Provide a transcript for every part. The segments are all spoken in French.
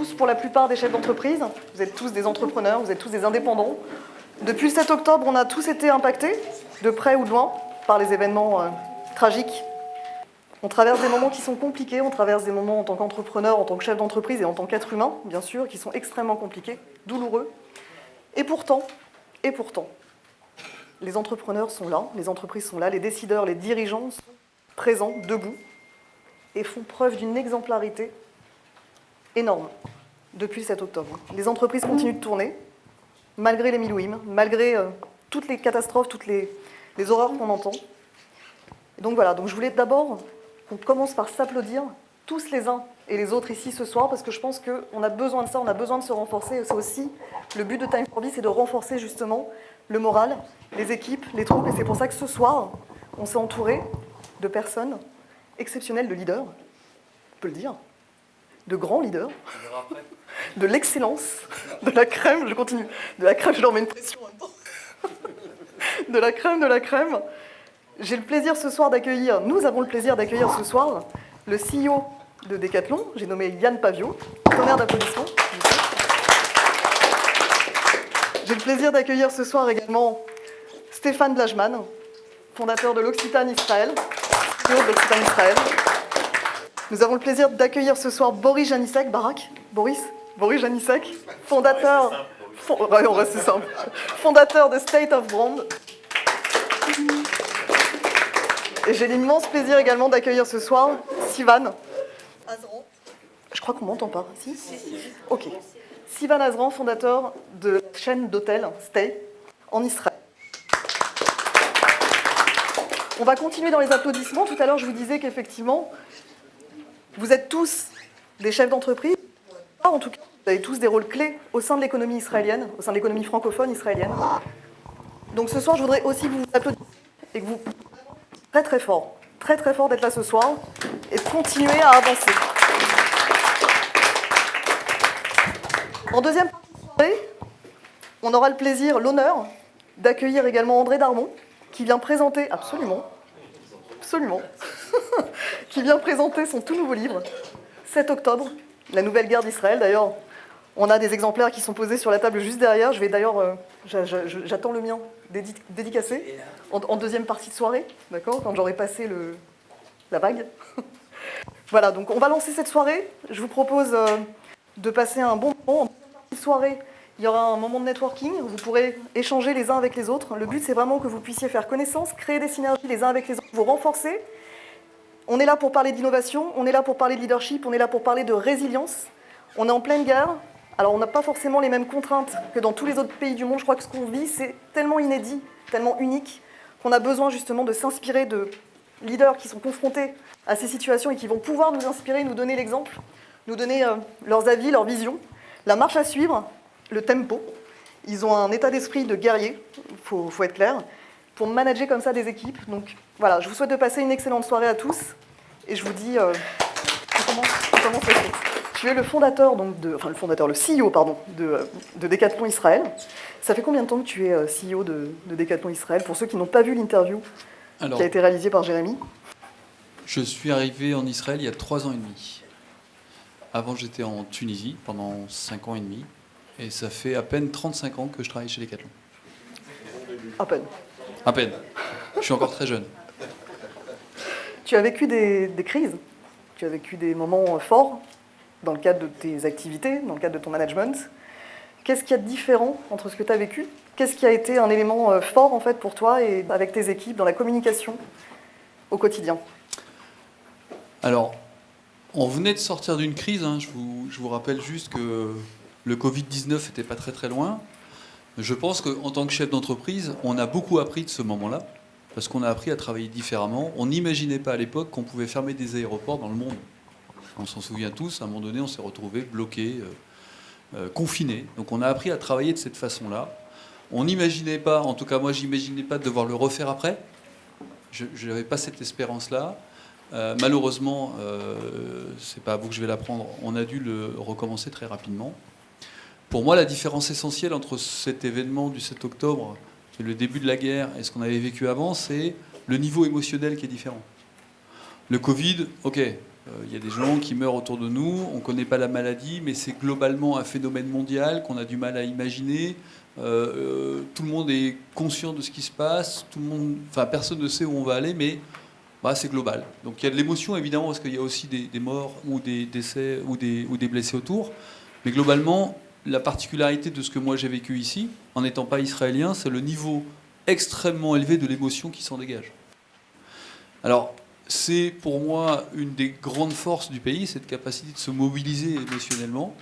tous, pour la plupart, des chefs d'entreprise. Vous êtes tous des entrepreneurs, vous êtes tous des indépendants. Depuis le 7 octobre, on a tous été impactés, de près ou de loin, par les événements tragiques. On traverse des moments qui sont compliqués, on traverse des moments en tant qu'entrepreneur, en tant que chef d'entreprise et en tant qu'être humain, bien sûr, qui sont extrêmement compliqués, douloureux. Et pourtant, les entrepreneurs sont là, les entreprises sont là, les décideurs, les dirigeants sont présents, debout, et font preuve d'une exemplarité énorme depuis le 7 octobre. Les entreprises continuent de tourner, malgré les milouïms, malgré toutes les catastrophes, toutes les horreurs qu'on entend. Et donc voilà, donc je voulais d'abord qu'on commence par s'applaudir, tous les uns et les autres ici ce soir, parce que je pense qu'on a besoin de ça, on a besoin de se renforcer. C'est aussi le but de Time for Biz, c'est de renforcer justement le moral, les équipes, les troupes. Et c'est pour ça que ce soir, on s'est entouré de personnes exceptionnelles, de leaders, on peut le dire, de grands leaders, de l'excellence, de la crème, je continue, de la crème, je leur mets une pression en même temps, de la crème. J'ai le plaisir ce soir d'accueillir, nous avons le plaisir d'accueillir ce soir le CEO de Decathlon, j'ai nommé Yann Pavio, tonnerre d'applaudissements. J'ai le plaisir d'accueillir ce soir également Stéphane Blajman, fondateur de l'Occitane Israël, CEO de l'Occitane Israël. Nous avons le plaisir d'accueillir ce soir Boris Janisek, Boris Janisek, fondateur, on reste simple, fondateur de State of Brand. Et j'ai l'immense plaisir également d'accueillir ce soir Sivan Azran. Je crois qu'on m'entend pas, si ? Ok. Sivan Azran, fondateur de la chaîne d'hôtels Stay en Israël. On va continuer dans les applaudissements. Tout à l'heure, je vous disais qu'effectivement, vous êtes tous des chefs d'entreprise. En tout cas, vous avez tous des rôles clés au sein de l'économie israélienne, au sein de l'économie francophone israélienne. Donc ce soir, je voudrais aussi vous applaudir et que vous... très fort d'être là ce soir et de continuer à avancer. En deuxième partie de soirée, on aura le plaisir, l'honneur d'accueillir également André Darmon, qui vient présenter, absolument, qui vient présenter son tout nouveau livre, 7 octobre, la nouvelle guerre d'Israël. D'ailleurs, on a des exemplaires qui sont posés sur la table juste derrière. Je vais d'ailleurs, j'attends le mien dédicacé en deuxième partie de soirée, d'accord, quand j'aurai passé la vague. Voilà, donc on va lancer cette soirée. Je vous propose de passer un bon moment. En deuxième partie de soirée, il y aura un moment de networking. Vous pourrez échanger les uns avec les autres. Le but, c'est vraiment que vous puissiez faire connaissance, créer des synergies les uns avec les autres, vous renforcer. On est là pour parler d'innovation, on est là pour parler de leadership, on est là pour parler de résilience. On est en pleine guerre. Alors, on n'a pas forcément les mêmes contraintes que dans tous les autres pays du monde. Je crois que ce qu'on vit, c'est tellement inédit, tellement unique, qu'on a besoin justement de s'inspirer de leaders qui sont confrontés à ces situations et qui vont pouvoir nous inspirer, nous donner l'exemple, nous donner leurs avis, leurs visions, la marche à suivre, le tempo. Ils ont un état d'esprit de guerrier, il faut être clair, pour manager comme ça des équipes. Donc voilà, je vous souhaite de passer une excellente soirée à tous et je vous dis, on commence la suite. Tu es le fondateur, le CEO, de Decathlon Israël. Ça fait combien de temps que tu es CEO de Decathlon Israël, pour ceux qui n'ont pas vu l'interview qui a été réalisée par Jérémy? Je suis arrivé en Israël il y a 3 ans et demi. Avant, j'étais en Tunisie pendant 5 ans et demi. Et ça fait à peine 35 ans que je travaille chez Decathlon. À peine. Je suis encore très jeune. Tu as vécu des crises, tu as vécu des moments forts dans le cadre de tes activités, dans le cadre de ton management. Qu'est-ce qu'il y a de différent entre ce que tu as vécu? Qu'est-ce qui a été un élément fort en fait pour toi et avec tes équipes dans la communication au quotidien? Alors, on venait de sortir d'une crise. Je vous rappelle juste que le Covid-19 n'était pas très très loin. Je pense qu'en tant que chef d'entreprise, on a beaucoup appris de ce moment-là, parce qu'on a appris à travailler différemment. On n'imaginait pas à l'époque qu'on pouvait fermer des aéroports dans le monde. On s'en souvient tous, à un moment donné, on s'est retrouvés bloqués, confinés. Donc on a appris à travailler de cette façon-là. On n'imaginait pas, en tout cas moi, j'imaginais pas de devoir le refaire après. Je n'avais pas cette espérance-là. Malheureusement, c'est pas à vous que je vais l'apprendre, on a dû le recommencer très rapidement. Pour moi, la différence essentielle entre cet événement du 7 octobre, qui est le début de la guerre, et ce qu'on avait vécu avant, c'est le niveau émotionnel qui est différent. Le Covid, ok, Il y a des gens qui meurent autour de nous, on ne connaît pas la maladie, mais c'est globalement un phénomène mondial qu'on a du mal à imaginer. Tout le monde est conscient de ce qui se passe, personne ne sait où on va aller, mais c'est global. Donc il y a de l'émotion évidemment, parce qu'il y a aussi des morts ou des décès ou des blessés autour. Mais globalement, la particularité de ce que moi j'ai vécu ici, en n'étant pas israélien, c'est le niveau extrêmement élevé de l'émotion qui s'en dégage. Alors, c'est pour moi une des grandes forces du pays, cette capacité de se mobiliser émotionnellement.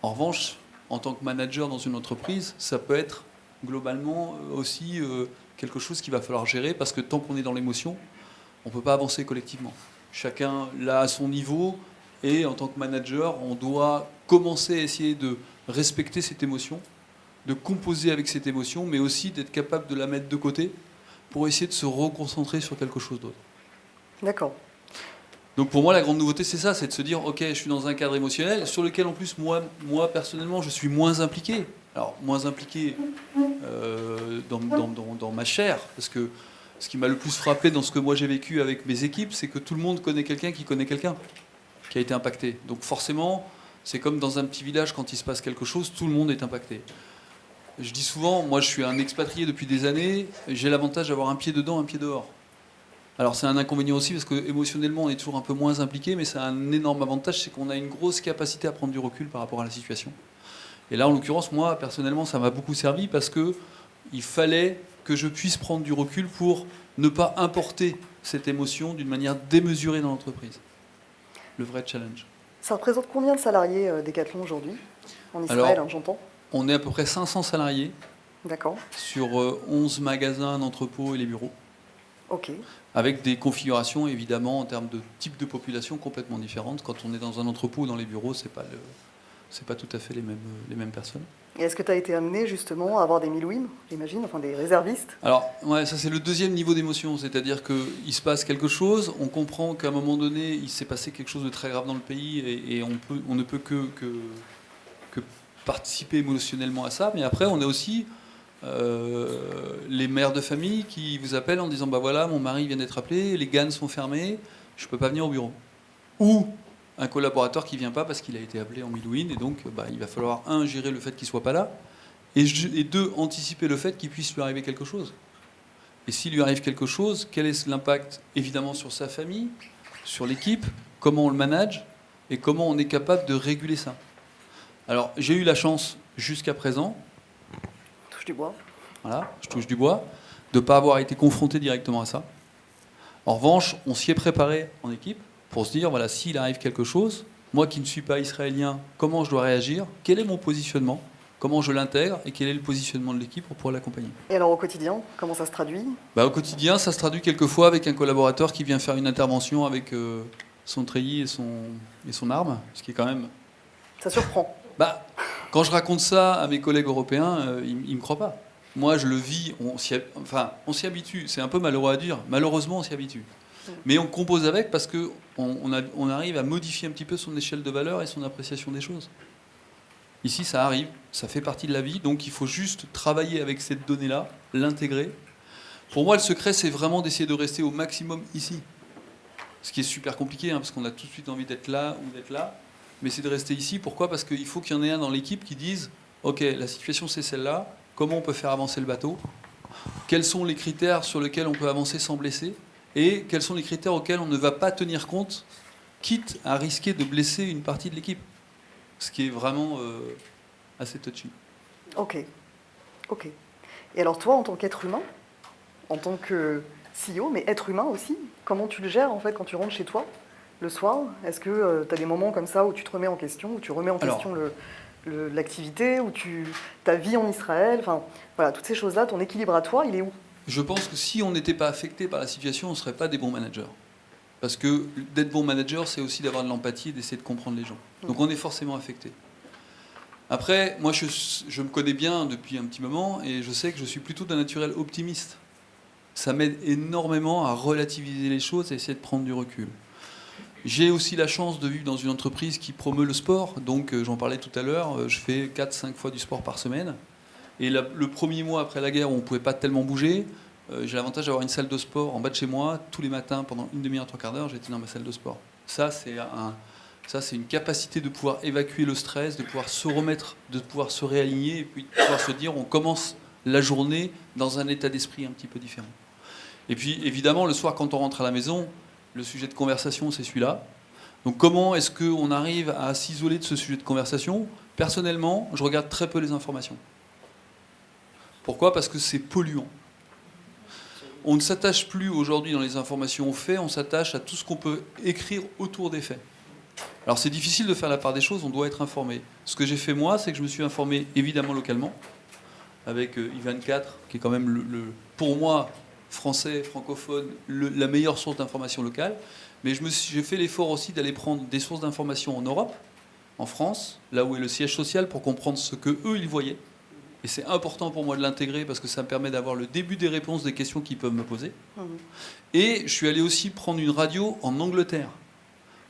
En revanche, en tant que manager dans une entreprise, ça peut être globalement aussi quelque chose qu'il va falloir gérer, parce que tant qu'on est dans l'émotion, on ne peut pas avancer collectivement. Chacun là à son niveau, et en tant que manager, on doit commencer à essayer de respecter cette émotion, de composer avec cette émotion, mais aussi d'être capable de la mettre de côté pour essayer de se reconcentrer sur quelque chose d'autre. D'accord. Donc pour moi, la grande nouveauté, c'est ça, c'est de se dire, ok, je suis dans un cadre émotionnel sur lequel, en plus, moi personnellement, je suis moins impliqué. Alors, moins impliqué dans ma chair, parce que ce qui m'a le plus frappé dans ce que moi j'ai vécu avec mes équipes, c'est que tout le monde connaît quelqu'un qui connaît quelqu'un qui a été impacté. Donc forcément, c'est comme dans un petit village, quand il se passe quelque chose, tout le monde est impacté. Je dis souvent, moi je suis un expatrié depuis des années, j'ai l'avantage d'avoir un pied dedans, un pied dehors. Alors c'est un inconvénient aussi, parce que émotionnellement on est toujours un peu moins impliqué, mais c'est un énorme avantage, c'est qu'on a une grosse capacité à prendre du recul par rapport à la situation. Et là en l'occurrence, moi personnellement, ça m'a beaucoup servi, parce que il fallait que je puisse prendre du recul pour ne pas importer cette émotion d'une manière démesurée dans l'entreprise. Le vrai challenge. Ça représente combien de salariés Decathlon aujourd'hui en Israël, Alors, j'entends? On est à peu près 500 salariés. D'accord. Sur 11 magasins, d'entrepôts et les bureaux. Ok. Avec des configurations, évidemment, en termes de type de population complètement différentes. Quand on est dans un entrepôt ou dans les bureaux, c'est pas tout à fait les mêmes personnes. Et est-ce que tu as été amené justement à avoir des milouim, j'imagine, enfin des réservistes? Alors, ouais, ça c'est le deuxième niveau d'émotion. C'est-à-dire qu'il se passe quelque chose, on comprend qu'à un moment donné, il s'est passé quelque chose de très grave dans le pays et on ne peut que participer émotionnellement à ça. Mais après, on a aussi les mères de famille qui vous appellent en disant bah voilà, mon mari vient d'être appelé, les GAN sont fermés, je ne peux pas venir au bureau. Ou un collaborateur qui ne vient pas parce qu'il a été appelé en midwin et donc il va falloir gérer le fait qu'il ne soit pas là et deux, anticiper le fait qu'il puisse lui arriver quelque chose. Et s'il lui arrive quelque chose, quel est l'impact évidemment sur sa famille, sur l'équipe, comment on le manage et comment on est capable de réguler ça. Alors j'ai eu la chance jusqu'à présent, Touche du bois. Voilà, je touche du bois, de ne pas avoir été confronté directement à ça. En revanche, on s'y est préparé en équipe pour se dire, voilà, s'il arrive quelque chose, moi qui ne suis pas israélien, comment je dois réagir, quel est mon positionnement, comment je l'intègre et quel est le positionnement de l'équipe pour pouvoir l'accompagner. Et alors au quotidien, comment ça se traduit? Au quotidien, ça se traduit quelquefois avec un collaborateur qui vient faire une intervention avec son treillis et son arme, ce qui est quand même... Ça surprend. Quand je raconte ça à mes collègues européens, ils ne me croient pas. Moi, je le vis, on s'y habitue. C'est un peu malheureux à dire. Malheureusement, on s'y habitue. Mais on compose avec parce qu'on arrive à modifier un petit peu son échelle de valeur et son appréciation des choses. Ici, ça arrive, ça fait partie de la vie, donc il faut juste travailler avec cette donnée-là, l'intégrer. Pour moi, le secret, c'est vraiment d'essayer de rester au maximum ici. Ce qui est super compliqué, parce qu'on a tout de suite envie d'être là ou d'être là. Mais c'est de rester ici. Pourquoi ? Parce qu'il faut qu'il y en ait un dans l'équipe qui dise « Ok, la situation, c'est celle-là. Comment on peut faire avancer le bateau ? Quels sont les critères sur lesquels on peut avancer sans blesser ? Et quels sont les critères auxquels on ne va pas tenir compte, quitte à risquer de blesser une partie de l'équipe ?» Ce qui est vraiment assez touchy. Ok. Et alors toi, en tant qu'être humain, en tant que CEO, mais être humain aussi, comment tu le gères en fait quand tu rentres chez toi le soir? Est-ce que tu as des moments comme ça où tu te remets en question, où tu remets en question l'activité, où ta vie en Israël, enfin voilà, toutes ces choses-là, ton équilibre à toi, il est où? Je pense que si on n'était pas affecté par la situation, on ne serait pas des bons managers. Parce que d'être bon manager, c'est aussi d'avoir de l'empathie et d'essayer de comprendre les gens. Donc on est forcément affecté. Après, moi je me connais bien depuis un petit moment et je sais que je suis plutôt d'un naturel optimiste. Ça m'aide énormément à relativiser les choses et essayer de prendre du recul. J'ai aussi la chance de vivre dans une entreprise qui promeut le sport. Donc j'en parlais tout à l'heure, je fais 4-5 fois du sport par semaine. Et le premier mois après la guerre où on ne pouvait pas tellement bouger, j'ai l'avantage d'avoir une salle de sport en bas de chez moi. Tous les matins, pendant une demi-heure, 3 quarts d'heure, j'étais dans ma salle de sport. Ça, c'est une capacité de pouvoir évacuer le stress, de pouvoir se remettre, de pouvoir se réaligner, et puis de pouvoir se dire on commence la journée dans un état d'esprit un petit peu différent. Et puis, évidemment, le soir, quand on rentre à la maison, le sujet de conversation, c'est celui-là. Donc, comment est-ce qu'on arrive à s'isoler de ce sujet de conversation ? Personnellement, je regarde très peu les informations. Pourquoi ? Parce que c'est polluant. On ne s'attache plus aujourd'hui dans les informations aux faits, on s'attache à tout ce qu'on peut écrire autour des faits. Alors, c'est difficile de faire la part des choses, on doit être informé. Ce que j'ai fait, moi, c'est que je me suis informé, évidemment, localement, avec I24, qui est quand même, pour moi, français, francophone, la meilleure source d'information locale. Mais j'ai fait l'effort aussi d'aller prendre des sources d'information en Europe, en France, là où est le siège social, pour comprendre ce qu'eux, ils voyaient. Et c'est important pour moi de l'intégrer parce que ça me permet d'avoir le début des réponses des questions qu'ils peuvent me poser. Et je suis allé aussi prendre une radio en Angleterre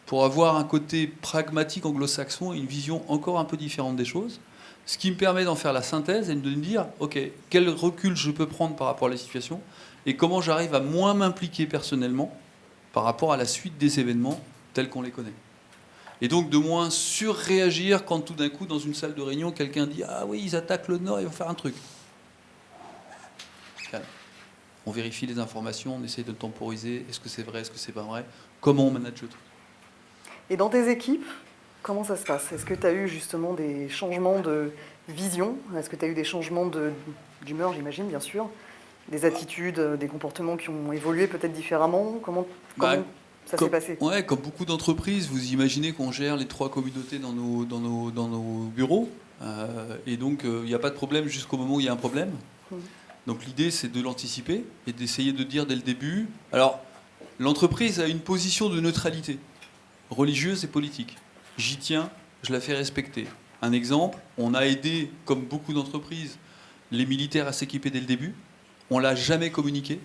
pour avoir un côté pragmatique anglo-saxon et une vision encore un peu différente des choses. Ce qui me permet d'en faire la synthèse et de me dire, OK, quel recul je peux prendre par rapport à la situation et comment j'arrive à moins m'impliquer personnellement par rapport à la suite des événements tels qu'on les connaît. Et donc de moins surréagir quand tout d'un coup, dans une salle de réunion, quelqu'un dit « Ah oui, ils attaquent le Nord, ils vont faire un truc ». On vérifie les informations, on essaie de temporiser. Est-ce que c'est vrai, est-ce que c'est pas vrai ? Comment on manage le truc ? Et dans tes équipes, comment ça se passe ? Est-ce que tu as eu justement des changements de vision ? Est-ce que tu as eu des changements d'humeur, j'imagine, bien sûr ? Des attitudes, des comportements qui ont évolué peut-être différemment ? Comment ça s'est passé ? Ouais, comme beaucoup d'entreprises, vous imaginez qu'on gère les 3 communautés dans nos bureaux. Et donc, il n'y a pas de problème jusqu'au moment où il y a un problème. Donc l'idée, c'est de l'anticiper et d'essayer de dire dès le début. Alors, l'entreprise a une position de neutralité, religieuse et politique. J'y tiens, je la fais respecter. Un exemple, on a aidé, comme beaucoup d'entreprises, les militaires à s'équiper dès le début. On ne l'a jamais communiqué,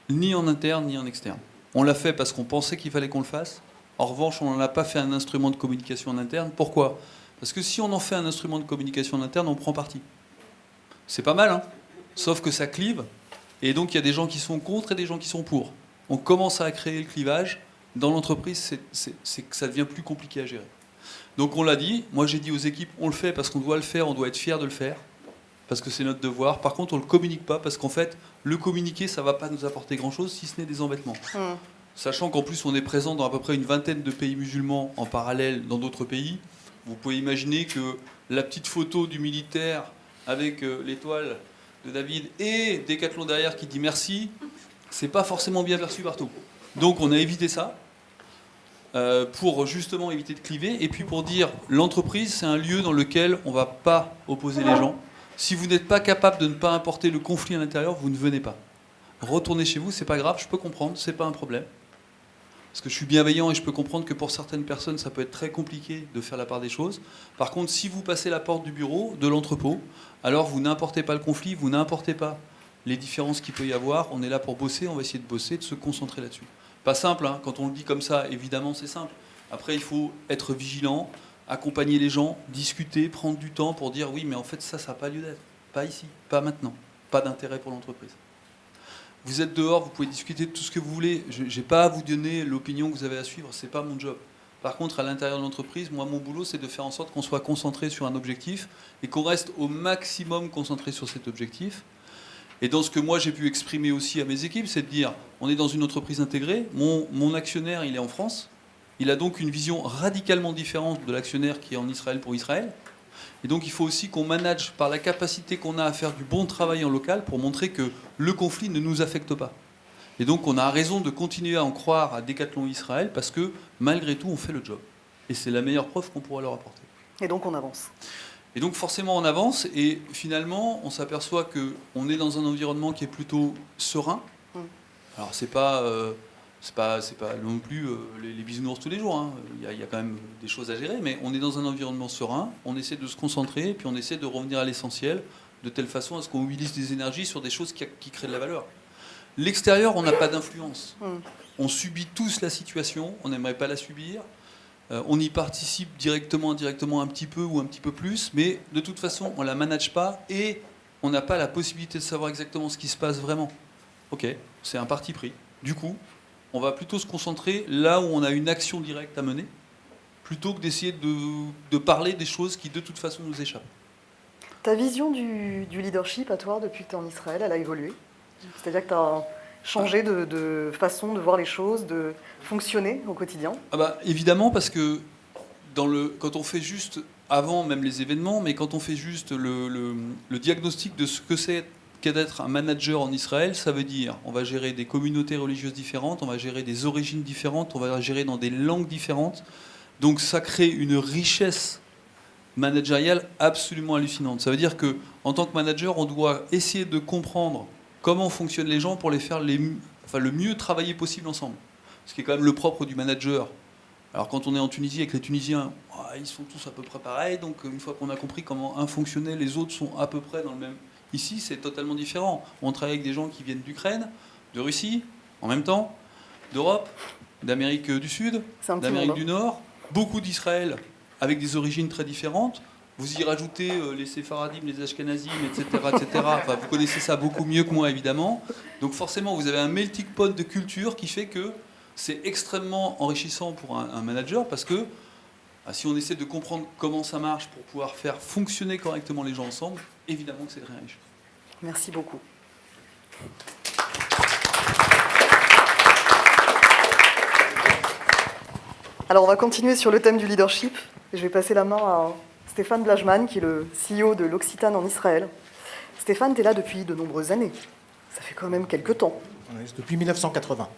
ni en interne, ni en externe. On l'a fait parce qu'on pensait qu'il fallait qu'on le fasse. En revanche, on n'en a pas fait un instrument de communication en interne. Pourquoi ? Parce que si on en fait un instrument de communication en interne, on prend parti. C'est pas mal, hein ? Sauf que ça clive, et donc il y a des gens qui sont contre et des gens qui sont pour. On commence à créer le clivage. Dans l'entreprise, c'est que ça devient plus compliqué à gérer. Donc on l'a dit, moi j'ai dit aux équipes, on le fait parce qu'on doit le faire, on doit être fier de le faire, parce que c'est notre devoir. Par contre, on ne le communique pas, parce qu'en fait, le communiquer, ça ne va pas nous apporter grand-chose, si ce n'est des embêtements. Sachant qu'en plus, on est présent dans à peu près une vingtaine de pays musulmans en parallèle dans d'autres pays. Vous pouvez imaginer que la petite photo du militaire avec l'étoile de David et Decathlon derrière qui dit merci, c'est pas forcément bien perçu partout. Donc on a évité ça pour justement éviter de cliver et puis pour dire l'entreprise c'est un lieu dans lequel on va pas opposer les gens. Si vous n'êtes pas capable de ne pas importer le conflit à l'intérieur, vous ne venez pas. Retournez chez vous, c'est pas grave, je peux comprendre, c'est pas un problème. Parce que je suis bienveillant et je peux comprendre que pour certaines personnes, ça peut être très compliqué de faire la part des choses. Par contre, si vous passez la porte du bureau, de l'entrepôt, alors vous n'importez pas le conflit, vous n'importez pas les différences qu'il peut y avoir. On est là pour bosser, on va essayer de bosser, de se concentrer là-dessus. Pas simple, hein, quand on le dit comme ça, évidemment c'est simple. Après, il faut être vigilant, accompagner les gens, discuter, prendre du temps pour dire oui, mais en fait ça n'a pas lieu d'être. Pas ici, pas maintenant, pas d'intérêt pour l'entreprise. Vous êtes dehors, vous pouvez discuter de tout ce que vous voulez. Je n'ai pas à vous donner l'opinion que vous avez à suivre, ce n'est pas mon job. Par contre, à l'intérieur de l'entreprise, moi, mon boulot, c'est de faire en sorte qu'on soit concentré sur un objectif et qu'on reste au maximum concentré sur cet objectif. Et dans ce que moi, j'ai pu exprimer aussi à mes équipes, c'est de dire, on est dans une entreprise intégrée, mon actionnaire, il est en France. Il a donc une vision radicalement différente de l'actionnaire qui est en Israël pour Israël. Et donc il faut aussi qu'on manage par la capacité qu'on a à faire du bon travail en local pour montrer que le conflit ne nous affecte pas. Et donc on a raison de continuer à en croire à Decathlon Israël parce que malgré tout on fait le job. Et c'est la meilleure preuve qu'on pourra leur apporter. Et donc on avance. Et donc forcément on avance et finalement on s'aperçoit qu'on est dans un environnement qui est plutôt serein. Alors c'est pas non plus les bisounours tous les jours, hein. Il y a quand même des choses à gérer, mais on est dans un environnement serein, on essaie de se concentrer, et puis on essaie de revenir à l'essentiel, de telle façon à ce qu'on mobilise des énergies sur des choses qui créent de la valeur. L'extérieur, on n'a pas d'influence. On subit tous la situation, on n'aimerait pas la subir, on y participe directement, indirectement un petit peu ou un petit peu plus, mais de toute façon, on ne la manage pas, et on n'a pas la possibilité de savoir exactement ce qui se passe vraiment. Ok, c'est un parti pris. Du coup, on va plutôt se concentrer là où on a une action directe à mener, plutôt que d'essayer de parler des choses qui de toute façon nous échappent. Ta vision du leadership à toi depuis que tu es en Israël, elle a évolué? C'est-à-dire que tu as changé de façon de voir les choses, de fonctionner au quotidien? Évidemment, parce que quand on fait juste, avant même les événements, mais quand on fait juste le diagnostic de ce que c'est qu'être un manager en Israël, ça veut dire on va gérer des communautés religieuses différentes, on va gérer des origines différentes, on va gérer dans des langues différentes. Donc ça crée une richesse managériale absolument hallucinante. Ça veut dire que en tant que manager, on doit essayer de comprendre comment fonctionnent les gens pour les faire le mieux travailler possible ensemble. Ce qui est quand même le propre du manager. Alors quand on est en Tunisie avec les Tunisiens, ils sont tous à peu près pareils, donc une fois qu'on a compris comment un fonctionnait, les autres sont à peu près dans le même. Ici, c'est totalement différent. On travaille avec des gens qui viennent d'Ukraine, de Russie, en même temps, d'Europe, d'Amérique du Sud, d'Amérique du Nord, beaucoup d'Israël avec des origines très différentes. Vous y rajoutez les séfaradim, les ashkenazim, etc. Enfin, vous connaissez ça beaucoup mieux que moi, évidemment. Donc forcément, vous avez un melting pot de culture qui fait que c'est extrêmement enrichissant pour un manager, parce que si on essaie de comprendre comment ça marche pour pouvoir faire fonctionner correctement les gens ensemble, évidemment que c'est très riche. Merci beaucoup. Alors on va continuer sur le thème du leadership. Je vais passer la main à Stéphane Blajman, qui est le CEO de l'Occitane en Israël. Stéphane, tu es là depuis de nombreuses années. Ça fait quand même quelques temps. Oui, c'est depuis 1980.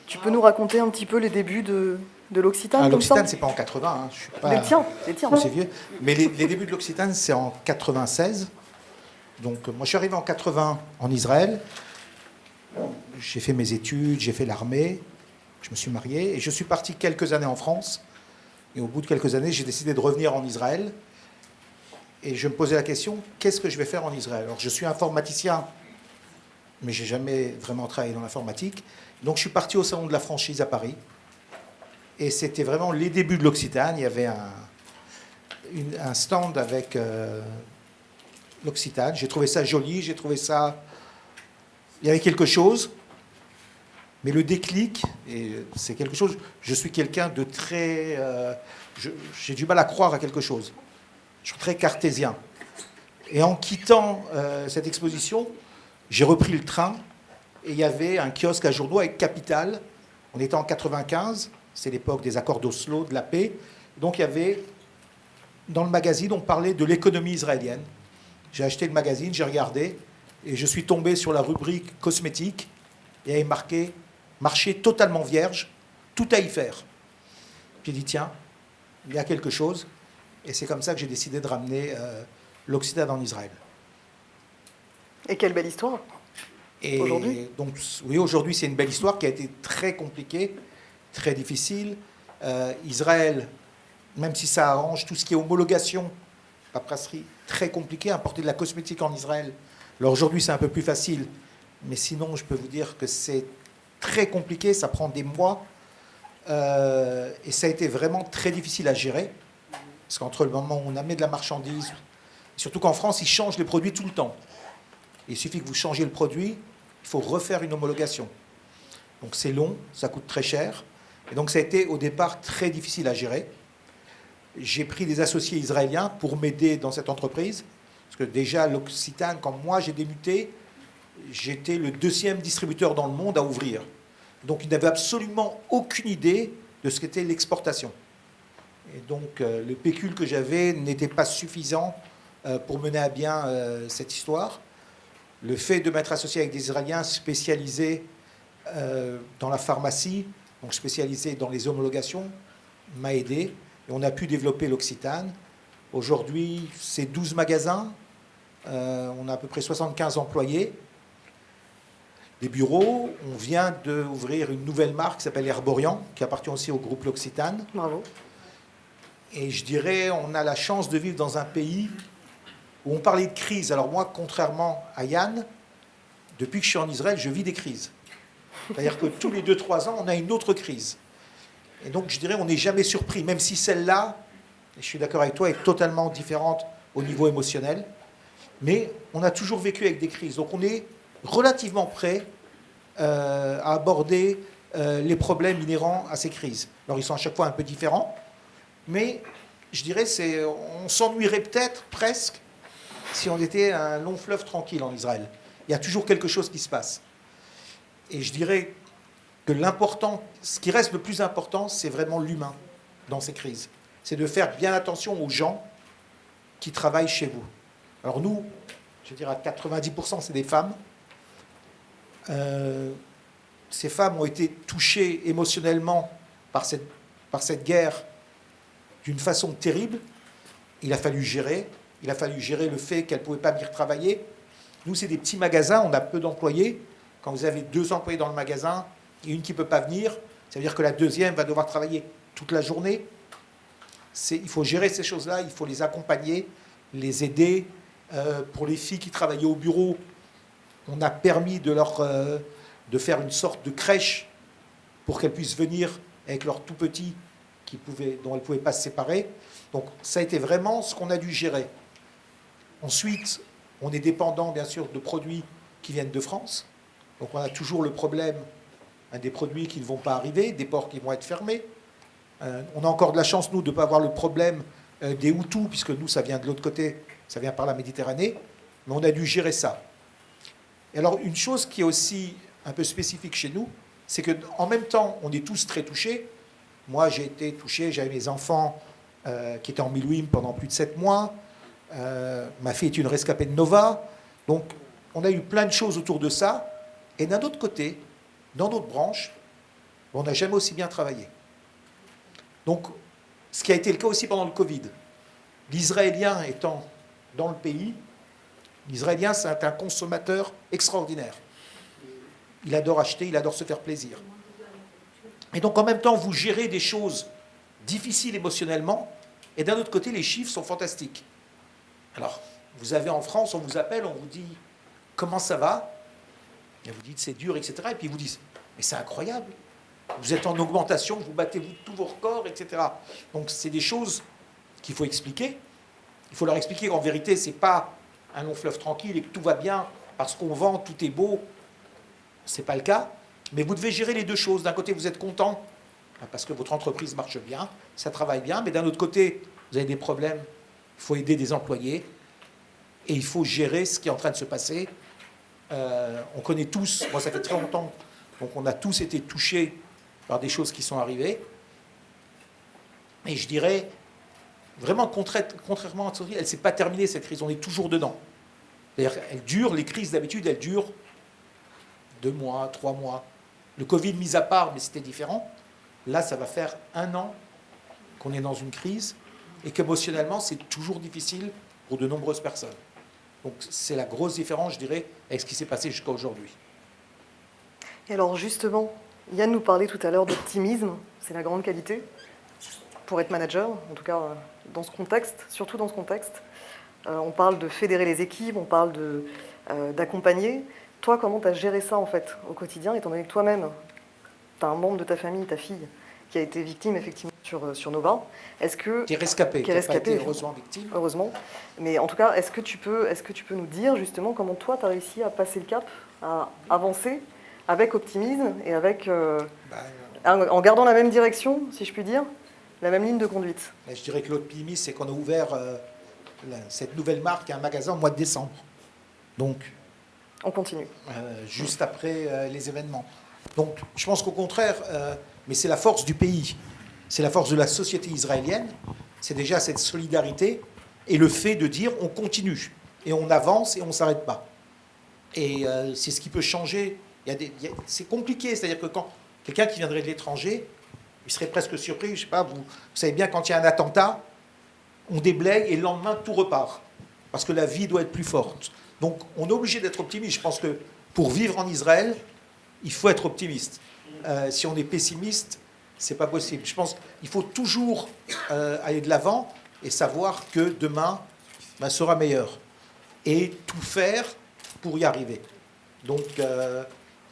Tu peux nous raconter un petit peu les débuts de l'Occitane? L'Occitane, c'est pas en 80. Hein. Je suis pas, les tiens. C'est vieux. Mais les débuts de l'Occitane, c'est en 96. Donc moi, je suis arrivé en 80 en Israël. J'ai fait mes études, j'ai fait l'armée. Je me suis marié et je suis parti quelques années en France. Et au bout de quelques années, j'ai décidé de revenir en Israël. Et je me posais la question, qu'est-ce que je vais faire en Israël? Alors, je suis informaticien, mais je n'ai jamais vraiment travaillé dans l'informatique. Donc, je suis parti au Salon de la franchise à Paris. Et c'était vraiment les débuts de l'Occitane. Il y avait un stand avec l'Occitane. J'ai trouvé ça joli, j'ai trouvé ça... Il y avait quelque chose. Mais le déclic, et c'est quelque chose... Je suis quelqu'un de très... j'ai du mal à croire à quelque chose. Je suis très cartésien. Et en quittant cette exposition, j'ai repris le train et il y avait un kiosque à journaux avec Capital. On était en 95, c'est l'époque des accords d'Oslo, de la paix. Donc il y avait, dans le magazine, on parlait de l'économie israélienne. J'ai acheté le magazine, j'ai regardé et je suis tombé sur la rubrique cosmétique et il y avait marqué « Marché totalement vierge, tout à y faire ». J'ai dit « Tiens, il y a quelque chose ». Et c'est comme ça que j'ai décidé de ramener l'Occitane en Israël. Et quelle belle histoire. Et aujourd'hui, donc, oui, aujourd'hui, c'est une belle histoire qui a été très compliquée, très difficile. Israël, même si ça arrange tout ce qui est homologation, paperasserie, très compliqué, importer de la cosmétique en Israël. Alors aujourd'hui, c'est un peu plus facile, mais sinon, je peux vous dire que c'est très compliqué, ça prend des mois, et ça a été vraiment très difficile à gérer. Parce qu'entre le moment où on amenait de la marchandise, surtout qu'en France, ils changent les produits tout le temps. Il suffit que vous changiez le produit, il faut refaire une homologation. Donc c'est long, ça coûte très cher. Et donc ça a été au départ très difficile à gérer. J'ai pris des associés israéliens pour m'aider dans cette entreprise. Parce que déjà, l'Occitane, quand moi j'ai débuté, j'étais le 2e distributeur dans le monde à ouvrir. Donc ils n'avaient absolument aucune idée de ce qu'était l'exportation. Et donc, le pécule que j'avais n'était pas suffisant pour mener à bien cette histoire. Le fait de m'être associé avec des Israéliens spécialisés dans la pharmacie, donc spécialisés dans les homologations, m'a aidé. Et on a pu développer l'Occitane. Aujourd'hui, c'est 12 magasins. On a à peu près 75 employés. Des bureaux. On vient d'ouvrir une nouvelle marque qui s'appelle Herborian, qui appartient aussi au groupe L'Occitane. Bravo. Et je dirais, on a la chance de vivre dans un pays où on parlait de crise. Alors moi, contrairement à Yann, depuis que je suis en Israël, je vis des crises. C'est-à-dire que tous les 2-3 ans, on a une autre crise. Et donc, je dirais, on n'est jamais surpris, même si celle-là, et je suis d'accord avec toi, est totalement différente au niveau émotionnel. Mais on a toujours vécu avec des crises. Donc, on est relativement prêt à aborder les problèmes inhérents à ces crises. Alors ils sont à chaque fois un peu différents, mais je dirais on s'ennuierait peut-être presque si on était un long fleuve tranquille en Israël. Il y a toujours quelque chose qui se passe. Et je dirais que ce qui reste le plus important, c'est vraiment l'humain dans ces crises. C'est de faire bien attention aux gens qui travaillent chez vous. Alors nous, je dirais à 90%, c'est des femmes. Ces femmes ont été touchées émotionnellement par cette guerre d'une façon terrible. Il a fallu gérer le fait qu'elles ne pouvaient pas venir travailler. Nous, c'est des petits magasins, on a peu d'employés. Quand vous avez 2 employés dans le magasin et une qui ne peut pas venir, ça veut dire que la deuxième va devoir travailler toute la journée. Il faut gérer ces choses-là, il faut les accompagner, les aider. Pour les filles qui travaillaient au bureau, on a permis de faire une sorte de crèche pour qu'elles puissent venir avec leurs tout petits dont elles ne pouvaient pas se séparer. Donc ça a été vraiment ce qu'on a dû gérer. Ensuite, on est dépendant bien sûr de produits qui viennent de France. Donc on a toujours le problème des produits qui ne vont pas arriver, des ports qui vont être fermés. On a encore de la chance, nous, de ne pas avoir le problème des Hutus, puisque nous, ça vient de l'autre côté, ça vient par la Méditerranée. Mais on a dû gérer ça. Et alors, une chose qui est aussi un peu spécifique chez nous, c'est qu'en même temps, on est tous très touchés. Moi, j'ai été touché, j'avais mes enfants qui étaient en Milouim pendant plus de 7 mois. Ma fille est une rescapée de Nova. Donc, on a eu plein de choses autour de ça. Et d'un autre côté, dans notre branche, on n'a jamais aussi bien travaillé. Donc, ce qui a été le cas aussi pendant le Covid. L'Israélien étant dans le pays, l'Israélien, c'est un consommateur extraordinaire. Il adore acheter, il adore se faire plaisir. Et donc, en même temps, vous gérez des choses difficiles émotionnellement, et d'un autre côté, les chiffres sont fantastiques. Alors, vous avez en France, on vous appelle, on vous dit « Comment ça va ?» Et vous dites « C'est dur, etc. » Et puis ils vous disent « Mais c'est incroyable, vous êtes en augmentation, vous battez tous vos records, etc. » Donc, c'est des choses qu'il faut expliquer. Il faut leur expliquer qu'en vérité, ce n'est pas un long fleuve tranquille et que tout va bien parce qu'on vend, tout est beau. Ce n'est pas le cas. Mais vous devez gérer les deux choses. D'un côté, vous êtes content parce que votre entreprise marche bien, ça travaille bien. Mais d'un autre côté, vous avez des problèmes. Il faut aider des employés. Et il faut gérer ce qui est en train de se passer. On connaît tous, moi ça fait très longtemps, donc on a tous été touchés par des choses qui sont arrivées. Et je dirais, vraiment, contrairement à ce elle ne s'est pas terminée cette crise, on est toujours dedans. C'est-à-dire, elle dure, les crises d'habitude, elles durent 2 mois, 3 mois. Le Covid mis à part, mais c'était différent. Là, ça va faire 1 an qu'on est dans une crise et qu'émotionnellement, c'est toujours difficile pour de nombreuses personnes. Donc, c'est la grosse différence, je dirais, avec ce qui s'est passé jusqu'à aujourd'hui. Et alors, justement, Yann nous parlait tout à l'heure d'optimisme, c'est la grande qualité pour être manager, en tout cas dans ce contexte, surtout dans ce contexte. On parle de fédérer les équipes, on parle d'accompagner. Toi, comment tu as géré ça en fait au quotidien, étant donné que toi-même, tu as un membre de ta famille, ta fille, qui a été victime effectivement sur Nova. Est-ce que qui est rescapé, qui a pas été heureusement victime. Heureusement. Mais en tout cas, est-ce que tu peux nous dire justement comment toi, tu as réussi à passer le cap, à avancer avec optimisme et avec en gardant la même direction, si je puis dire, la même ligne de conduite. Et je dirais que l'optimisme, c'est qu'on a ouvert cette nouvelle marque à un magasin au mois de décembre. Donc, on continue. Juste après les événements. Donc, je pense qu'au contraire, mais c'est la force du pays, c'est la force de la société israélienne, c'est déjà cette solidarité et le fait de dire on continue et on avance et on ne s'arrête pas. Et c'est ce qui peut changer. C'est compliqué, c'est-à-dire que quand quelqu'un qui viendrait de l'étranger, il serait presque surpris, je ne sais pas, vous savez bien, quand il y a un attentat, on déblaye et le lendemain, tout repart. Parce que la vie doit être plus forte. Donc, on est obligé d'être optimiste. Je pense que pour vivre en Israël, il faut être optimiste. Si on est pessimiste, ce n'est pas possible. Je pense qu'il faut toujours aller de l'avant et savoir que demain sera meilleur. Et tout faire pour y arriver. Donc,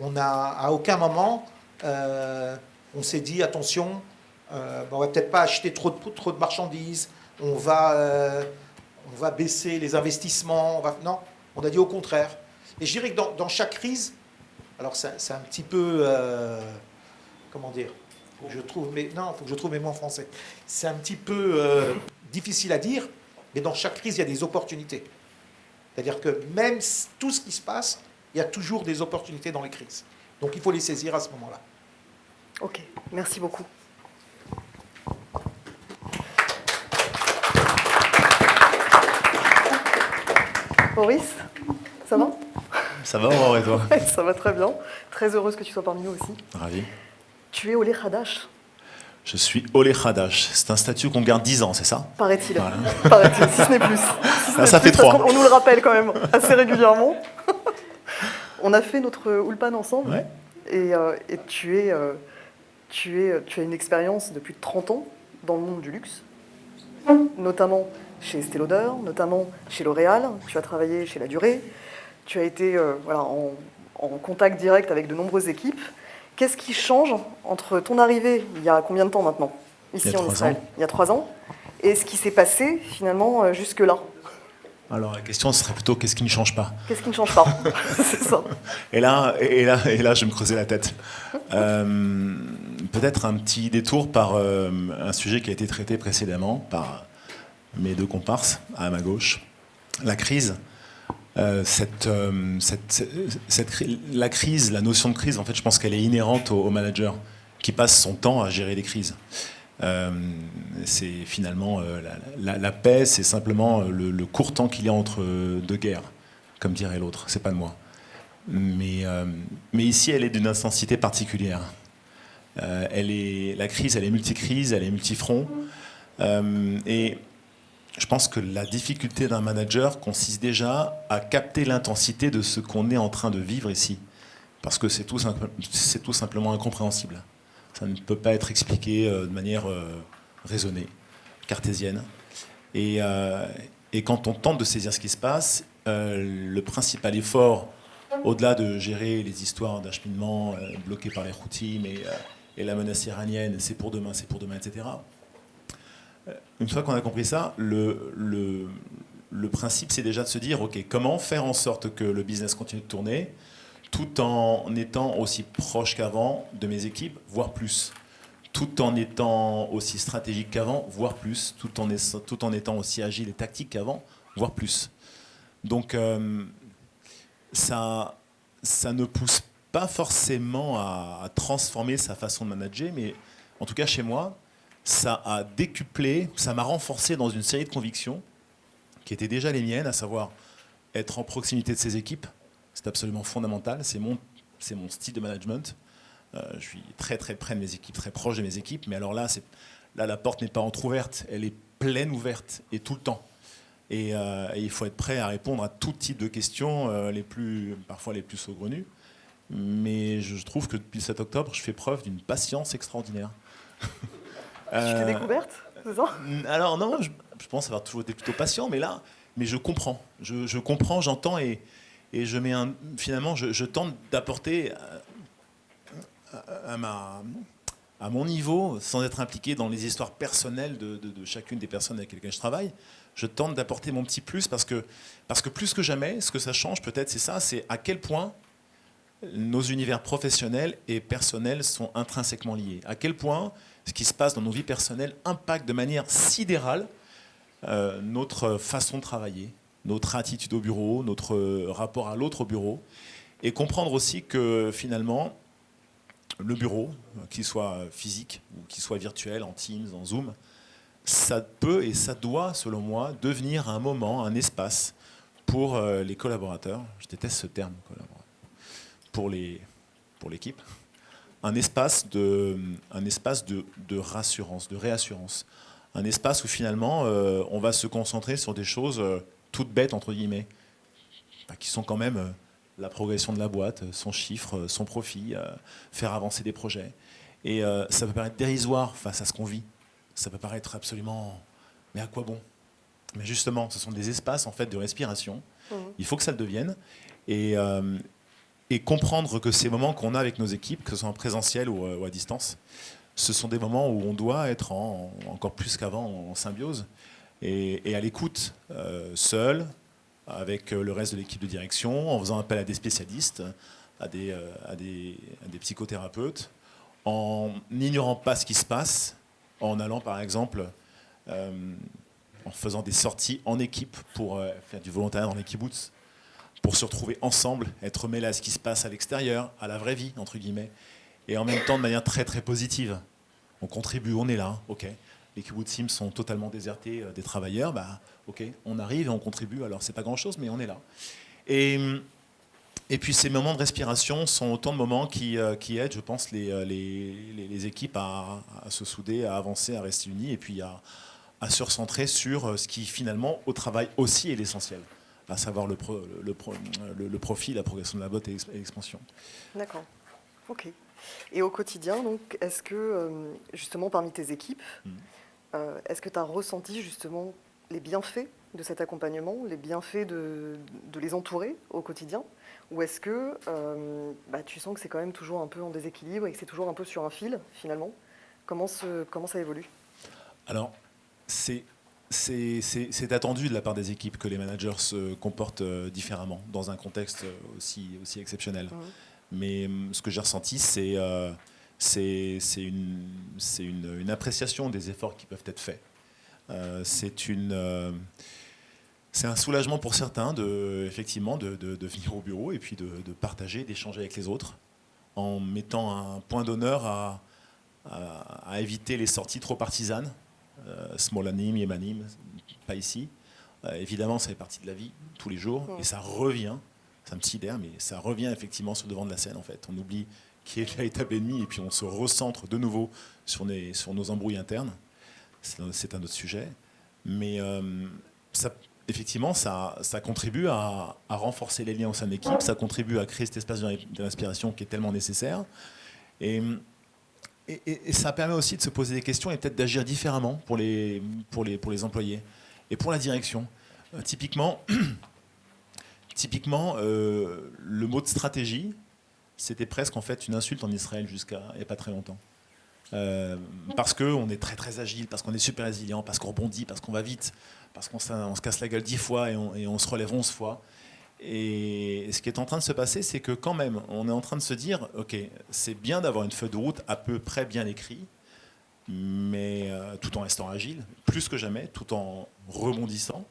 on n'a à aucun moment, on s'est dit, attention, on ne va peut-être pas acheter trop de marchandises, on va baisser les investissements. Non, on a dit au contraire. Et je dirais que dans chaque crise, alors c'est un petit peu comment dire, faut que je trouve mes mots en français. C'est un petit peu difficile à dire, mais dans chaque crise, il y a des opportunités. C'est-à-dire que même tout ce qui se passe, il y a toujours des opportunités dans les crises. Donc il faut les saisir à ce moment-là. Ok, merci beaucoup. Boris, ça va? Ça va, Aurore, et toi? Ouais, ça va très bien. Très heureuse que tu sois parmi nous aussi. Ravi. Tu es Olé Hadash, Je suis Olé Hadash. C'est un statut qu'on garde 10 ans, c'est ça? paraît-il. Voilà. Paraît-il, si ce n'est plus. Si ce Ah, n'est ça plus, fait parce 3. qu'on nous le rappelle quand même assez régulièrement. On a fait notre Ulpan ensemble. Ouais. Et tu as une expérience depuis 30 ans dans le monde du luxe, notamment chez Estée Lauder, notamment chez L'Oréal. Tu as travaillé chez La Durée. Tu as été en contact direct avec de nombreuses équipes. Qu'est-ce qui change entre ton arrivée, il y a combien de temps maintenant, ici en Israël? Il y a 3 ans. Et ce qui s'est passé finalement jusque-là? Alors la question serait plutôt qu'est-ce qui ne change pas? Qu'est-ce qui ne change pas? C'est ça. Et là, je vais me creuser la tête. Peut-être un petit détour par un sujet qui a été traité précédemment par mes deux comparses à ma gauche. La crise. La crise, la notion de crise, en fait, je pense qu'elle est inhérente au manager qui passe son temps à gérer les crises. C'est finalement la paix, c'est simplement le court temps qu'il y a entre deux guerres, comme dirait l'autre. C'est pas de moi. Mais ici, elle est d'une intensité particulière. La crise, elle est multicrise, elle est multifront. Et je pense que la difficulté d'un manager consiste déjà à capter l'intensité de ce qu'on est en train de vivre ici. Parce que c'est tout simplement incompréhensible. Ça ne peut pas être expliqué de manière raisonnée, cartésienne. Et quand on tente de saisir ce qui se passe, le principal effort, au-delà de gérer les histoires d'acheminement bloquées par les Houthis et la menace iranienne, c'est pour demain, etc. Une fois qu'on a compris ça, le principe, c'est déjà de se dire, OK, comment faire en sorte que le business continue de tourner, tout en étant aussi proche qu'avant de mes équipes, voire plus. Tout en étant aussi stratégique qu'avant, voire plus. Tout en étant aussi agile et tactique qu'avant, voire plus. Donc, ça ne pousse pas forcément à transformer sa façon de manager, mais en tout cas, chez moi, ça a décuplé, ça m'a renforcé dans une série de convictions qui étaient déjà les miennes, à savoir être en proximité de ses équipes. C'est absolument fondamental, c'est mon style de management. Je suis très très près de mes équipes, très proche de mes équipes, mais alors là la porte n'est pas entrouverte, elle est pleine ouverte et tout le temps. Et il faut être prêt à répondre à tout type de questions, parfois les plus saugrenues. Mais je trouve que depuis le 7 octobre, je fais preuve d'une patience extraordinaire. Tu t'es découverte, c'est ça? Alors non, je pense avoir toujours été plutôt patient, mais je comprends. Je comprends, j'entends et finalement, je tente d'apporter à mon niveau, sans être impliqué dans les histoires personnelles de chacune des personnes avec lesquelles je travaille, je tente d'apporter mon petit plus parce que plus que jamais, ce que ça change peut-être, c'est à quel point nos univers professionnels et personnels sont intrinsèquement liés. À quel point ce qui se passe dans nos vies personnelles impacte de manière sidérale notre façon de travailler, notre attitude au bureau, notre rapport à l'autre au bureau, et comprendre aussi que finalement, le bureau, qu'il soit physique ou qu'il soit virtuel, en Teams, en Zoom, ça peut et ça doit, selon moi, devenir un moment, un espace pour les collaborateurs. Je déteste ce terme, collaborateur. Pour l'équipe, un espace de rassurance, de réassurance, un espace où finalement on va se concentrer sur des choses toutes bêtes entre guillemets, qui sont quand même la progression de la boîte, son chiffre, son profit, faire avancer des projets. Et ça peut paraître dérisoire face à ce qu'on vit, ça peut paraître absolument, mais à quoi bon? Mais justement, ce sont des espaces en fait de respiration. Il faut que ça le devienne. Et comprendre que ces moments qu'on a avec nos équipes, que ce soit en présentiel ou à distance, ce sont des moments où on doit être encore plus qu'avant en symbiose et à l'écoute, seul, avec le reste de l'équipe de direction, en faisant appel à des spécialistes, à des psychothérapeutes, en n'ignorant pas ce qui se passe, en allant par exemple, en faisant des sorties en équipe pour faire du volontariat dans les kibbutz, pour se retrouver ensemble, être mêlés à ce qui se passe à l'extérieur, à la vraie vie, entre guillemets, et en même temps de manière très très positive. On contribue, on est là, ok. Les kibbutzim sont totalement désertés des travailleurs, ok, on arrive et on contribue, alors c'est pas grand-chose, mais on est là. Et puis ces moments de respiration sont autant de moments qui aident, je pense, les équipes à se souder, à avancer, à rester unis, et puis à se recentrer sur ce qui finalement au travail aussi est l'essentiel, à savoir le profit, la progression de la boîte et l'expansion. D'accord, ok. Et au quotidien, donc, est-ce que, justement, parmi tes équipes, est-ce que tu as ressenti justement les bienfaits de cet accompagnement, les bienfaits de les entourer au quotidien? Ou est-ce que tu sens que c'est quand même toujours un peu en déséquilibre et que c'est toujours un peu sur un fil, finalement? Comment ça évolue? Alors, c'est attendu de la part des équipes que les managers se comportent différemment dans un contexte aussi exceptionnel. Mais ce que j'ai ressenti, c'est une appréciation des efforts qui peuvent être faits. C'est un soulagement pour certains effectivement de venir au bureau et puis de partager, d'échanger avec les autres, en mettant un point d'honneur à éviter les sorties trop partisanes. Smolanim, Yemanim, pas ici. Évidemment, ça fait partie de la vie tous les jours et ça revient. Ça me sidère, mais ça revient effectivement sur le devant de la scène en fait. On oublie qui est le véritable ennemi et puis on se recentre de nouveau sur nos embrouilles internes. C'est un autre sujet. Mais effectivement, ça contribue à renforcer les liens au sein de l'équipe, ça contribue à créer cet espace de respiration qui est tellement nécessaire. Et ça permet aussi de se poser des questions et peut-être d'agir différemment pour les employés et pour la direction. Typiquement, le mot de stratégie, c'était presque en fait une insulte en Israël jusqu'à il n'y a pas très longtemps. Parce qu'on est très très agile, parce qu'on est super résilient, parce qu'on rebondit, parce qu'on va vite, parce qu'on se casse la gueule 10 fois et on se relève 11 fois. Et ce qui est en train de se passer, c'est que quand même, on est en train de se dire, ok, c'est bien d'avoir une feuille de route à peu près bien écrite, mais tout en restant agile, plus que jamais, tout en rebondissant.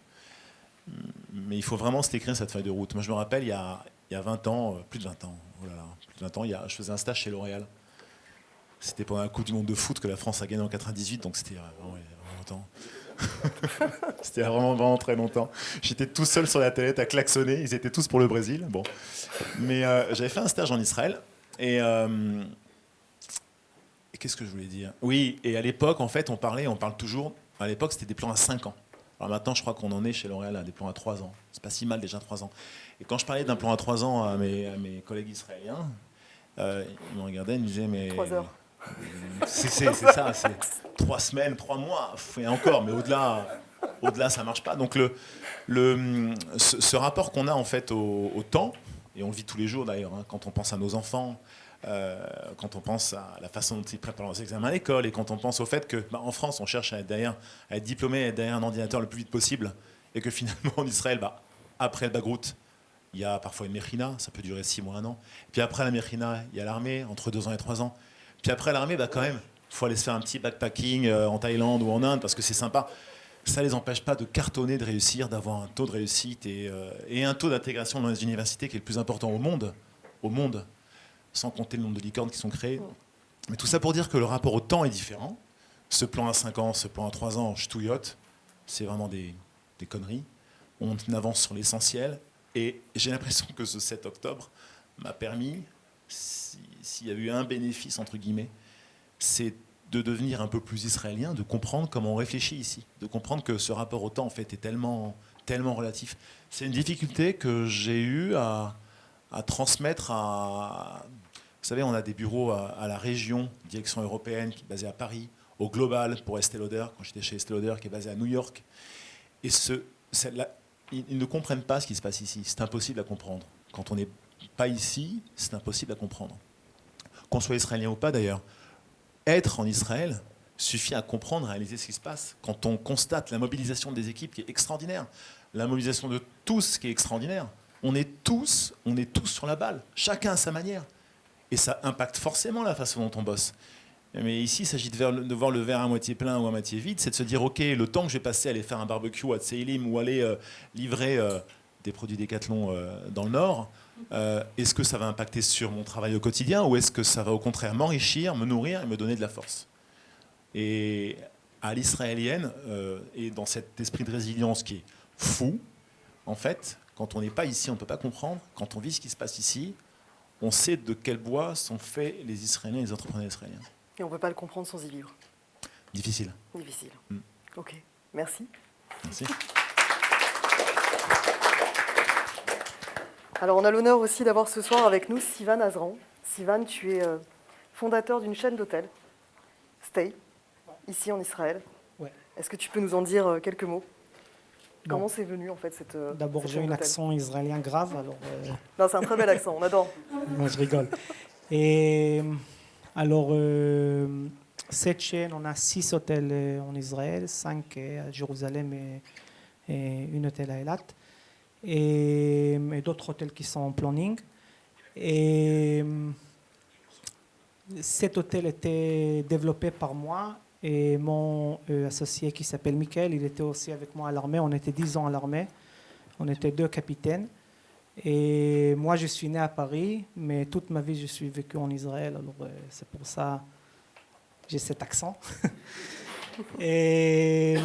Mais il faut vraiment se l'écrire cette feuille de route. Moi, je me rappelle, il y a 20 ans, plus de 20 ans, plus de 20 ans, je faisais un stage chez L'Oréal. C'était pendant la Coupe du Monde de foot que la France a gagné en 98, donc c'était vraiment longtemps. C'était vraiment très longtemps. J'étais tout seul sur la télé à klaxonner, ils étaient tous pour le Brésil. Bon. Mais j'avais fait un stage en Israël et qu'est-ce que je voulais dire? Oui, et à l'époque, en fait, on parle toujours, à l'époque, c'était des plans à 5 ans. Alors maintenant, je crois qu'on en est chez L'Oréal à des plans à 3 ans. C'est pas si mal déjà 3 ans. Et quand je parlais d'un plan à 3 ans à mes collègues israéliens, ils me regardaient, ils me disaient, mais... 3 heures. C'est ça, c'est 3 semaines, 3 mois, et encore, mais au-delà, ça marche pas. Donc ce rapport qu'on a en fait au temps, et on le vit tous les jours d'ailleurs, quand on pense à nos enfants, quand on pense à la façon dont ils préparent leurs examens à l'école, et quand on pense au fait que en France, on cherche à être diplômé, à être derrière un ordinateur le plus vite possible, et que finalement en Israël, après le Bagrout, il y a parfois une Mechina, ça peut durer 6 mois, 1 an. Puis après la Mechina, il y a l'armée, entre 2 ans et 3 ans. Puis après l'armée, quand même, il faut aller se faire un petit backpacking en Thaïlande ou en Inde parce que c'est sympa. Ça ne les empêche pas de cartonner, de réussir, d'avoir un taux de réussite et un taux d'intégration dans les universités qui est le plus important au monde, sans compter le nombre de licornes qui sont créées. Mais tout ça pour dire que le rapport au temps est différent. Ce plan à 5 ans, ce plan à 3 ans, ch'touillotte, c'est vraiment des conneries. On avance sur l'essentiel. Et j'ai l'impression que ce 7 octobre m'a permis, s'il y a eu un bénéfice, entre guillemets, c'est de devenir un peu plus israélien, de comprendre comment on réfléchit ici, de comprendre que ce rapport au temps, en fait, est tellement relatif. C'est une difficulté que j'ai eu à transmettre à... Vous savez, on a des bureaux à la région, direction européenne, qui est basée à Paris, au Global, pour Estée Lauder, quand j'étais chez Estée Lauder, qui est basé à New York. Et ils ne comprennent pas ce qui se passe ici. C'est impossible à comprendre. Quand on n'est pas ici, c'est impossible à comprendre. Qu'on soit israélien ou pas d'ailleurs, être en Israël suffit à comprendre, à réaliser ce qui se passe. Quand on constate la mobilisation des équipes qui est extraordinaire, la mobilisation de tous qui est extraordinaire, on est tous sur la balle, chacun à sa manière. et ça impacte forcément la façon dont on bosse. Mais ici, il s'agit de voir le verre à moitié plein ou à moitié vide, c'est de se dire, ok, le temps que je vais passer à aller faire un barbecue à Tseïlim ou aller livrer des produits Décathlon dans le Nord, est-ce que ça va impacter sur mon travail au quotidien ou est-ce que ça va au contraire m'enrichir, me nourrir et me donner de la force? Et à l'israélienne, et dans cet esprit de résilience qui est fou, en fait, quand on n'est pas ici, on ne peut pas comprendre. Quand on vit ce qui se passe ici, on sait de quel bois sont faits les Israéliens et les entrepreneurs israéliens. Et on ne peut pas le comprendre sans y vivre. Difficile. Difficile. Ok, merci. Merci. Alors on a l'honneur aussi d'avoir ce soir avec nous Sivan Azran. Sivan, tu es fondateur d'une chaîne d'hôtels, Stay, ici en Israël. Ouais. Est-ce que tu peux nous en dire quelques mots? Bon. Comment c'est venu en fait cette D'abord, cette j'ai chaîne un d'hôtels accent israélien grave, alors Non, c'est un très bel accent, on adore. moi je rigole. Et alors, cette chaîne, on a 6 hôtels en Israël, 5 à Jérusalem et un hôtel à Eilat, et d'autres hôtels qui sont en planning. Et cet hôtel était développé par moi et mon associé qui s'appelle Michael, il était aussi avec moi à l'armée. On était 10 ans à l'armée, on était 2 capitaines. Et moi, je suis né à Paris, mais toute ma vie, je suis vécu en Israël. Alors, c'est pour ça que j'ai cet accent. Et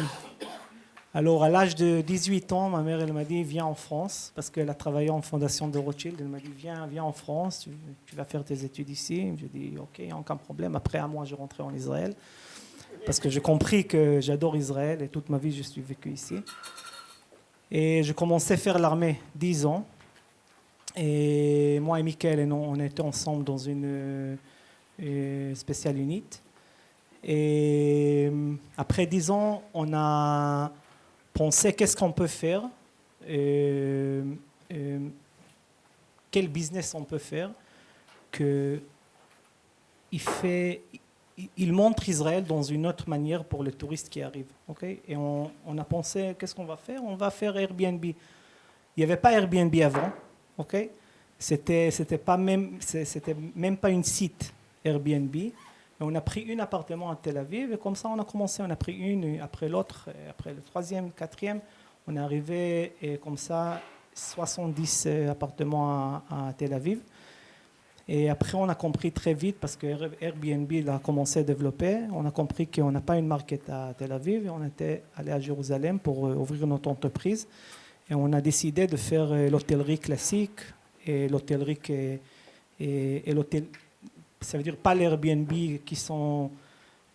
alors, à l'âge de 18 ans, ma mère, elle m'a dit, viens en France, parce qu'elle a travaillé en fondation de Rothschild. Elle m'a dit, viens en France, tu vas faire tes études ici. J'ai dit, ok, aucun problème. Après, à moi, je rentrais en Israël, parce que j'ai compris que j'adore Israël, et toute ma vie, je suis vécu ici. Et je commençais à faire l'armée 10 ans. Et moi et Michael, on était ensemble dans une special unit. Et après 10 ans, on a pensé qu'est-ce qu'on peut faire, quel business on peut faire, il montre Israël dans une autre manière pour les touristes qui arrivent. Okay? Et on a pensé, qu'est-ce qu'on va faire? On va faire Airbnb. Il n'y avait pas Airbnb avant. Okay? C'était même pas une site Airbnb. Et on a pris un appartement à Tel Aviv et comme ça on a commencé. On a pris une après l'autre, après le 3e, 4e. On est arrivé et comme ça 70 appartements à Tel Aviv. Et après on a compris très vite parce que Airbnb a commencé à développer. On a compris qu'on n'a pas une market à Tel Aviv et on était allé à Jérusalem pour ouvrir notre entreprise. Et on a décidé de faire l'hôtellerie classique et l'hôtellerie et l'hôtel, ça veut dire pas l'Airbnb qui sont,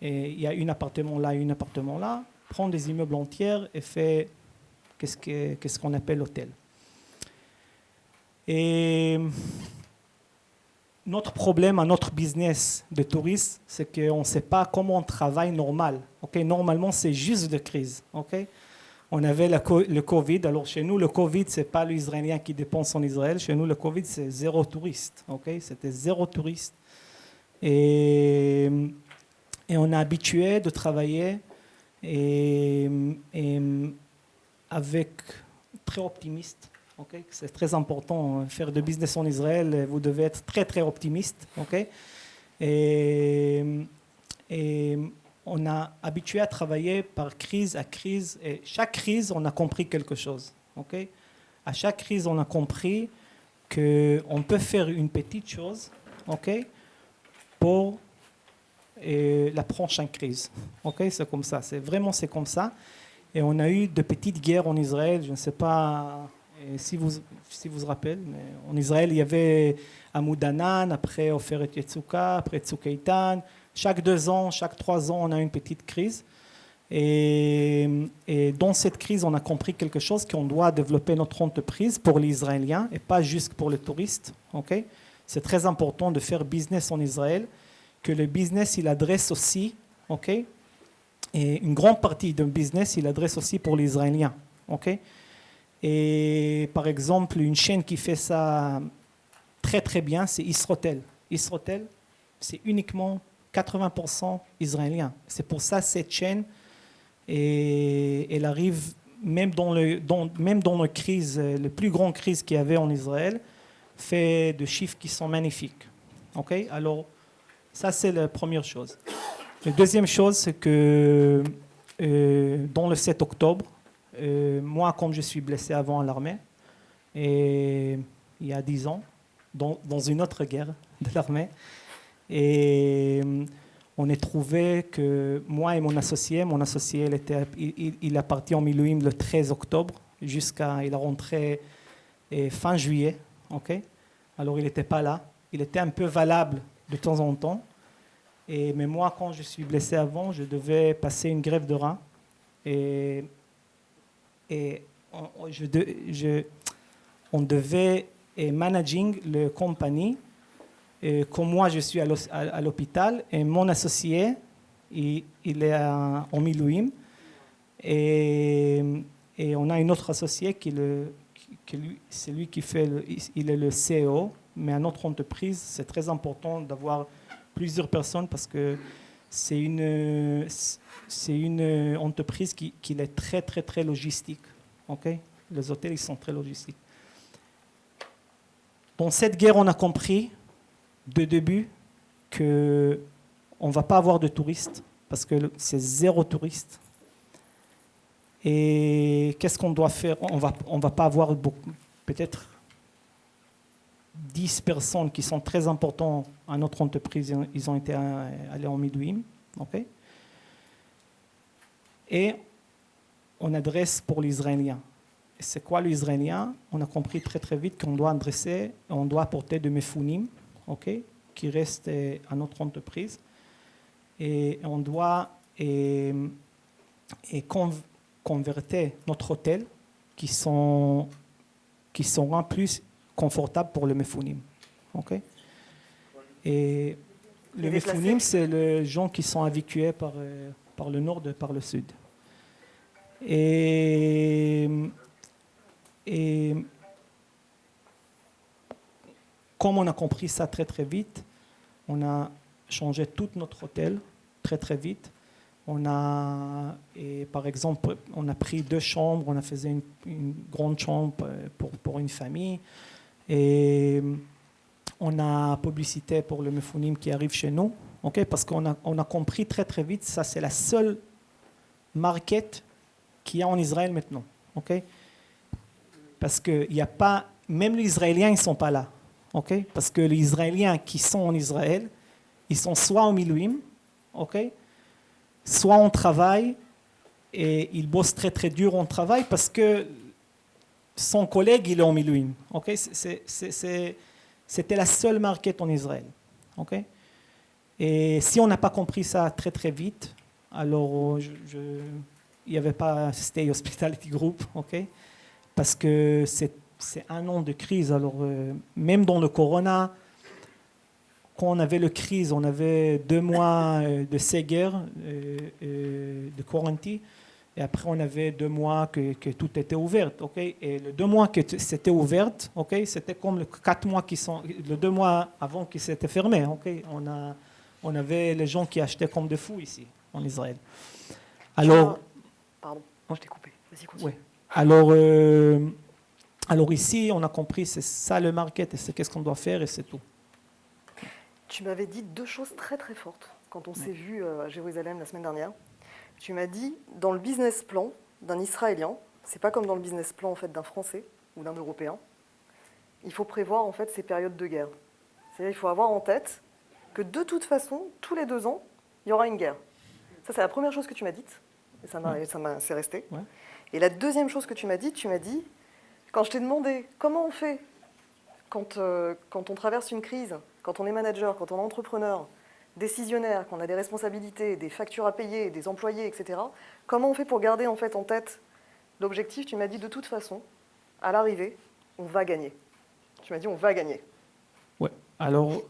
il y a un appartement là, prendre des immeubles entiers et faire qu'est-ce qu'on appelle l'hôtel. Et notre problème à notre business de tourisme, c'est qu'on ne sait pas comment on travaille normal. Okay? Normalement, c'est juste de crise. Okay? On avait le Covid. Alors, chez nous, le Covid, ce n'est pas l'Israélien qui dépense en Israël. Chez nous, le Covid, c'est 0 touriste. Okay? C'était 0 touriste. Et on a habitué de travailler et avec très optimiste. Okay? C'est très important. Faire de business en Israël, vous devez être très, très optimiste. Okay? Et on a habitué à travailler par crise à crise. Et chaque crise, on a compris quelque chose. Okay? À chaque crise, on a compris qu'on peut faire une petite chose, okay, pour la prochaine crise. Okay? C'est comme ça. C'est comme ça. Et on a eu de petites guerres en Israël. Je ne sais pas si vous vous rappelez, mais en Israël, il y avait Amoud Anan, après Oferet Yetzuka, après Tzuk Eitan. Chaque 2 ans, chaque 3 ans, on a une petite crise. Et dans cette crise, on a compris quelque chose, qu'on doit développer notre entreprise pour les Israéliens et pas juste pour les touristes. Okay? C'est très important de faire business en Israël, que le business, il adresse aussi, okay? Et une grande partie d'un business, il adresse aussi pour les Israéliens. Okay? Et par exemple, une chaîne qui fait ça très très bien, c'est Israhotel. Israhotel, c'est uniquement 80% israélien. C'est pour ça cette chaîne, et elle arrive même dans la crise, la plus grande crise qu'il y avait en Israël, fait de chiffres qui sont magnifiques. Ok, alors ça c'est la première chose. La deuxième chose, c'est que dans le 7 octobre, moi, comme je suis blessé avant à l'armée, et il y a 10 ans, dans une autre guerre de l'armée, et on a trouvé que moi et mon associé, il est parti en Milouim le 13 octobre, il est rentré fin juillet. Okay? Alors il n'était pas là, il était un peu valable de temps en temps. Mais moi, quand je suis blessé avant, je devais passer une greffe de rein. Et on devait manager la compagnie. Et comme moi, je suis à l'hôpital. Et mon associé, il est en Milouim. Et on a un autre associé c'est lui qui fait, il est le CEO. Mais à notre entreprise, c'est très important d'avoir plusieurs personnes parce que c'est une entreprise qui est très, très, très logistique. Okay? Les hôtels, ils sont très logistiques. Dans cette guerre, on a compris de début qu'on ne va pas avoir de touristes parce que c'est zéro touriste. Et qu'est-ce qu'on doit faire? On va pas avoir peut-être 10 personnes qui sont très importantes à notre entreprise, ils ont été allés en Milouim. Okay? Et on adresse pour l'Israélien. Et c'est quoi l'Israélien? On a compris très très vite qu'on doit apporter de Mefounim, okay, qui restent à notre entreprise. Et on doit convertir notre hôtel qui sont en plus confortable pour le Mefounim. Okay? Et le Mefounim, c'est les gens qui sont évacués par le nord et par le sud. Et comme on a compris ça très très vite, on a changé tout notre hôtel très très vite. Par exemple, on a pris 2 chambres, on a fait une grande chambre pour une famille. Et on a publicité pour le Mefounim qui arrive chez nous, okay? Parce qu'on a compris très très vite, ça c'est la seule market qu'il y a en Israël maintenant. Okay? Parce que il y a pas, même les Israéliens ils ne sont pas là. Okay? Parce que les Israéliens qui sont en Israël, ils sont soit en Milouim, okay? Soit en travail, et ils bossent très très dur en travail parce que son collègue, il est en Milouim. Okay? C'était la seule market en Israël. Okay? Et si on n'a pas compris ça très très vite, alors il n'y avait pas Stay Hospitality Group, okay? Parce que c'est un an de crise. Alors même dans le Corona, quand on avait le crise, on avait 2 mois de séguerre, de quarantaine. Et après, on avait 2 mois que tout était ouvert. Okay? Et les 2 mois que c'était ouvert, okay, c'était comme les 4 mois les 2 mois avant qu'ils s'étaient fermés. Okay? On avait les gens qui achetaient comme des fous ici, en Israël. Alors, pardon, je t'ai coupé. Vas-y, continue. Ouais. Alors ici, on a compris, c'est ça le market, et c'est qu'est-ce qu'on doit faire, et c'est tout. Tu m'avais dit 2 choses très très fortes quand on s'est vu à Jérusalem la semaine dernière. Tu m'as dit, dans le business plan d'un Israélien, c'est pas comme dans le business plan en fait, d'un Français ou d'un Européen, il faut prévoir en fait ces périodes de guerre. C'est-à-dire qu'il faut avoir en tête que de toute façon, tous les 2 ans, il y aura une guerre. Ça, c'est la première chose que tu m'as dite, et c'est resté. Ouais. Et la deuxième chose que tu m'as dit, quand je t'ai demandé comment on fait quand on traverse une crise, quand on est manager, quand on est entrepreneur, décisionnaire, qu'on a des responsabilités, des factures à payer, des employés, etc., comment on fait pour garder en fait en tête l'objectif? Tu m'as dit de toute façon, à l'arrivée, on va gagner. Tu m'as dit on va gagner. Ouais. Alors,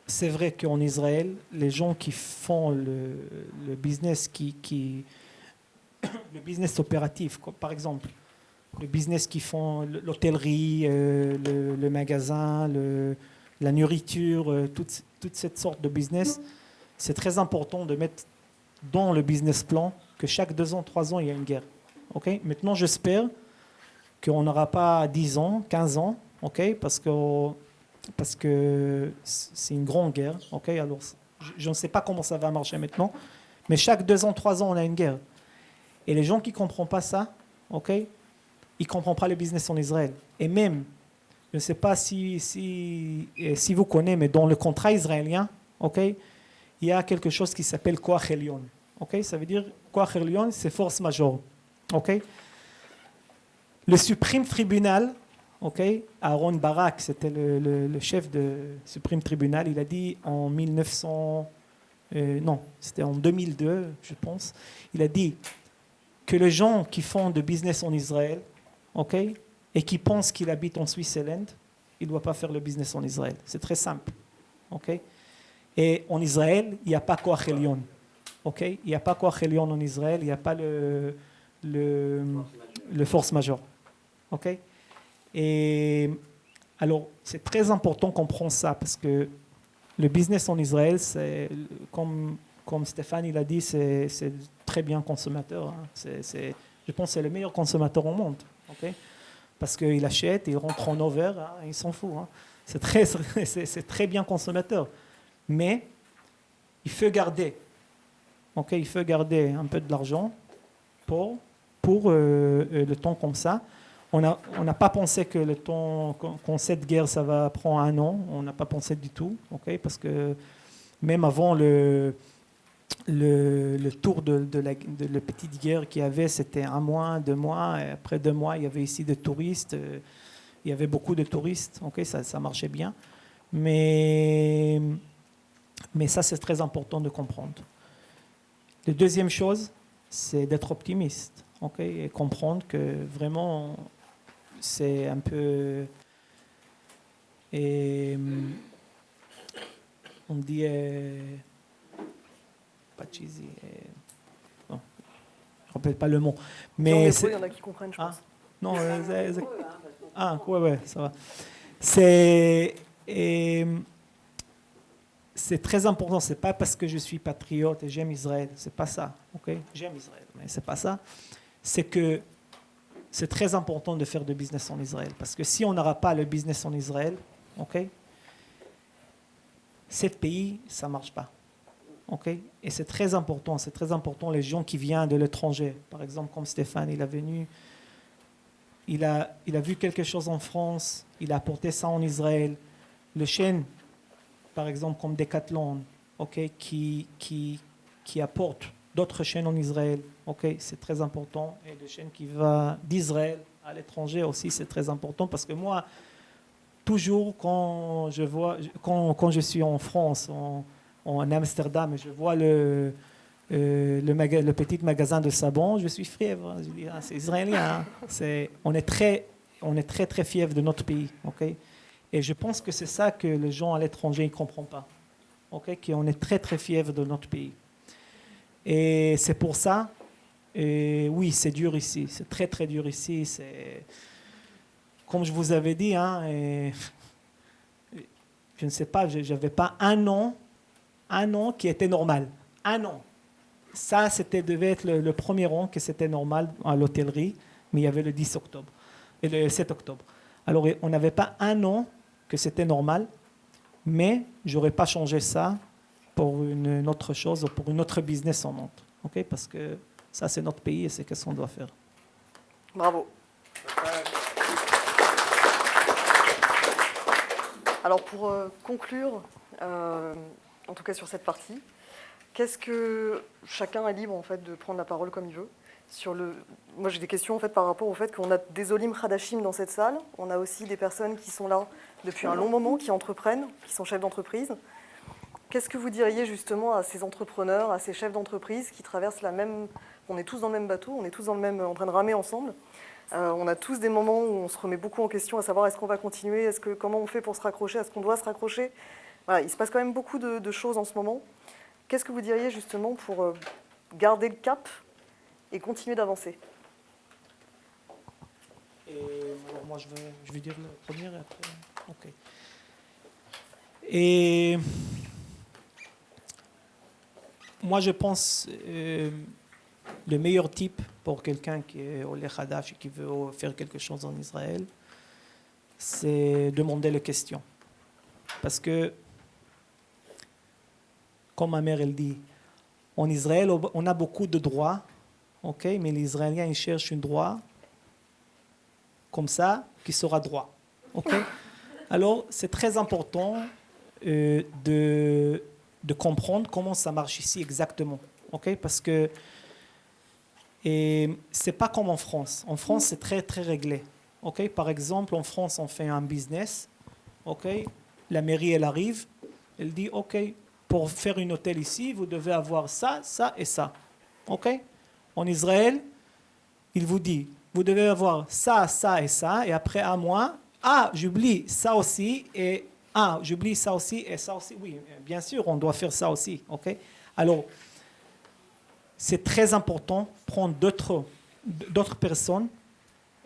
c'est vrai qu'en Israël, les gens qui font le business le business opératif, par exemple, le business qui font l'hôtellerie, le magasin, la nourriture, toute cette sorte de business, c'est très important de mettre dans le business plan que chaque 2 ans, 3 ans, il y a une guerre. Okay? Maintenant, j'espère qu'on n'aura pas 10 ans, 15 ans, ok, parce que c'est une grande guerre, ok. Alors, je ne sais pas comment ça va marcher maintenant, mais chaque 2 ans, 3 ans, on a une guerre. Et les gens qui ne comprennent pas ça, ok, ils ne comprennent pas le business en Israël. Et même, je ne sais pas si vous connaissez, mais dans le contrat israélien, ok, il y a quelque chose qui s'appelle Koach Elyon. Okay, ça veut dire Koach Elyon, c'est force majeure. Okay? Le suprême tribunal, okay, Aaron Barak, c'était le chef du suprême tribunal, il a dit en 2002, je pense, il a dit que les gens qui font de business en Israël, okay, et qui pensent qu'ils habitent en Suisse-Hollande, ils ne doivent pas faire le business en Israël. C'est très simple. Okay? Et en Israël, il n'y a pas Koach Elyon. Okay? Il n'y a pas Koach Elyon en Israël, il n'y a pas le force majeure. Okay? Et alors, c'est très important qu'on prenne ça, parce que le business en Israël, c'est, comme Stéphane il a dit, c'est très bien consommateur. Hein. Je pense que c'est le meilleur consommateur au monde. Okay? Parce qu'il achète, il rentre en over, hein, il s'en fout. Hein. C'est très bien consommateur. Mais il faut garder. Okay, il faut garder un peu de l'argent pour le temps comme ça. On n'a pas pensé que le temps, quand cette guerre, ça va prendre 1 an. On n'a pas pensé du tout. Okay, parce que même avant le tour de la petite guerre qu'il y avait, c'était 1 mois, 2 mois. Et après 2 mois, il y avait ici des touristes. Il y avait beaucoup de touristes. Okay, ça marchait bien. Mais ça, c'est très important de comprendre. La deuxième chose, c'est d'être optimiste, okay, et comprendre que vraiment, c'est un peu... on dit... pas cheesy. Non, je ne rappelle pas le mot. Mais il y en a qui comprennent, je pense. Non, ouais, ça va. C'est très important. C'est pas parce que je suis patriote et j'aime Israël, c'est pas ça. Okay? J'aime Israël, mais c'est pas ça. C'est que c'est très important de faire du business en Israël, parce que si on n'aura pas le business en Israël, okay, ce pays ça marche pas. Okay? Et c'est très important les gens qui viennent de l'étranger. Par exemple, comme Stéphane, il est venu, il a vu quelque chose en France, il a apporté ça en Israël. Le chaîne, par exemple, comme Decathlon, okay, qui apporte d'autres chaînes en Israël, okay, c'est très important. Et les chaînes qui vont d'Israël à l'étranger aussi, c'est très important, parce que moi, toujours quand je suis en France, en Amsterdam, et je vois le petit magasin de savon, je suis fier. Je dis, c'est israélien. Hein. On est très très fiers de notre pays. Okay? Et je pense que c'est ça que les gens à l'étranger ne comprennent pas. Okay? Qu'on est très très fiers de notre pays. Et c'est pour ça, oui, c'est dur ici. C'est très très dur ici. Comme je vous avais dit, hein, je ne sais pas, je n'avais pas un an qui était normal. 1 an. Ça, devait être le premier an que c'était normal à l'hôtellerie, mais il y avait le 10 octobre et le 7 octobre. Alors, on n'avait pas 1 an que c'était normal, mais je n'aurais pas changé ça pour une autre chose, ou pour une autre business en monde. Okay? Parce que ça, c'est notre pays et c'est ce qu'on doit faire. Bravo. Alors, pour conclure, en tout cas sur cette partie, qu'est-ce que chacun est libre en fait de prendre la parole comme il veut. Moi j'ai des questions en fait par rapport au fait qu'on a des Olim Hadashim dans cette salle, on a aussi des personnes qui sont là depuis un long moment, qui entreprennent, qui sont chefs d'entreprise. Qu'est-ce que vous diriez justement à ces entrepreneurs, à ces chefs d'entreprise qui traversent on est tous dans le même bateau, on est tous en train de ramer ensemble. On a tous des moments où on se remet beaucoup en question à savoir est-ce qu'on va continuer, comment on fait pour se raccrocher, est-ce qu'on doit se raccrocher. Voilà, il se passe quand même beaucoup de choses en ce moment. Qu'est-ce que vous diriez justement pour garder le cap et continuer d'avancer? Alors moi, je vais dire le premier et après. Okay. Et moi, je pense le meilleur type pour quelqu'un qui est au Lechadash et qui veut faire quelque chose en Israël, c'est demander les questions. Parce que, comme ma mère elle dit, en Israël, on a beaucoup de droits, okay, mais les Israéliens ils cherchent un droit comme ça qui sera droit. Okay? Alors, c'est très important de comprendre comment ça marche ici exactement. Okay? Parce que c'est pas comme en France. En France, c'est très, très réglé. Okay? Par exemple, en France, on fait un business. Okay? La mairie, elle arrive. Elle dit, OK, pour faire un hôtel ici, vous devez avoir ça, ça et ça. Okay? En Israël, il vous dit, vous devez avoir ça, ça et ça. Et après un mois, j'oublie ça aussi. Et j'oublie ça aussi et ça aussi. Oui, bien sûr, on doit faire ça aussi. Okay? Alors, c'est très important de prendre d'autres personnes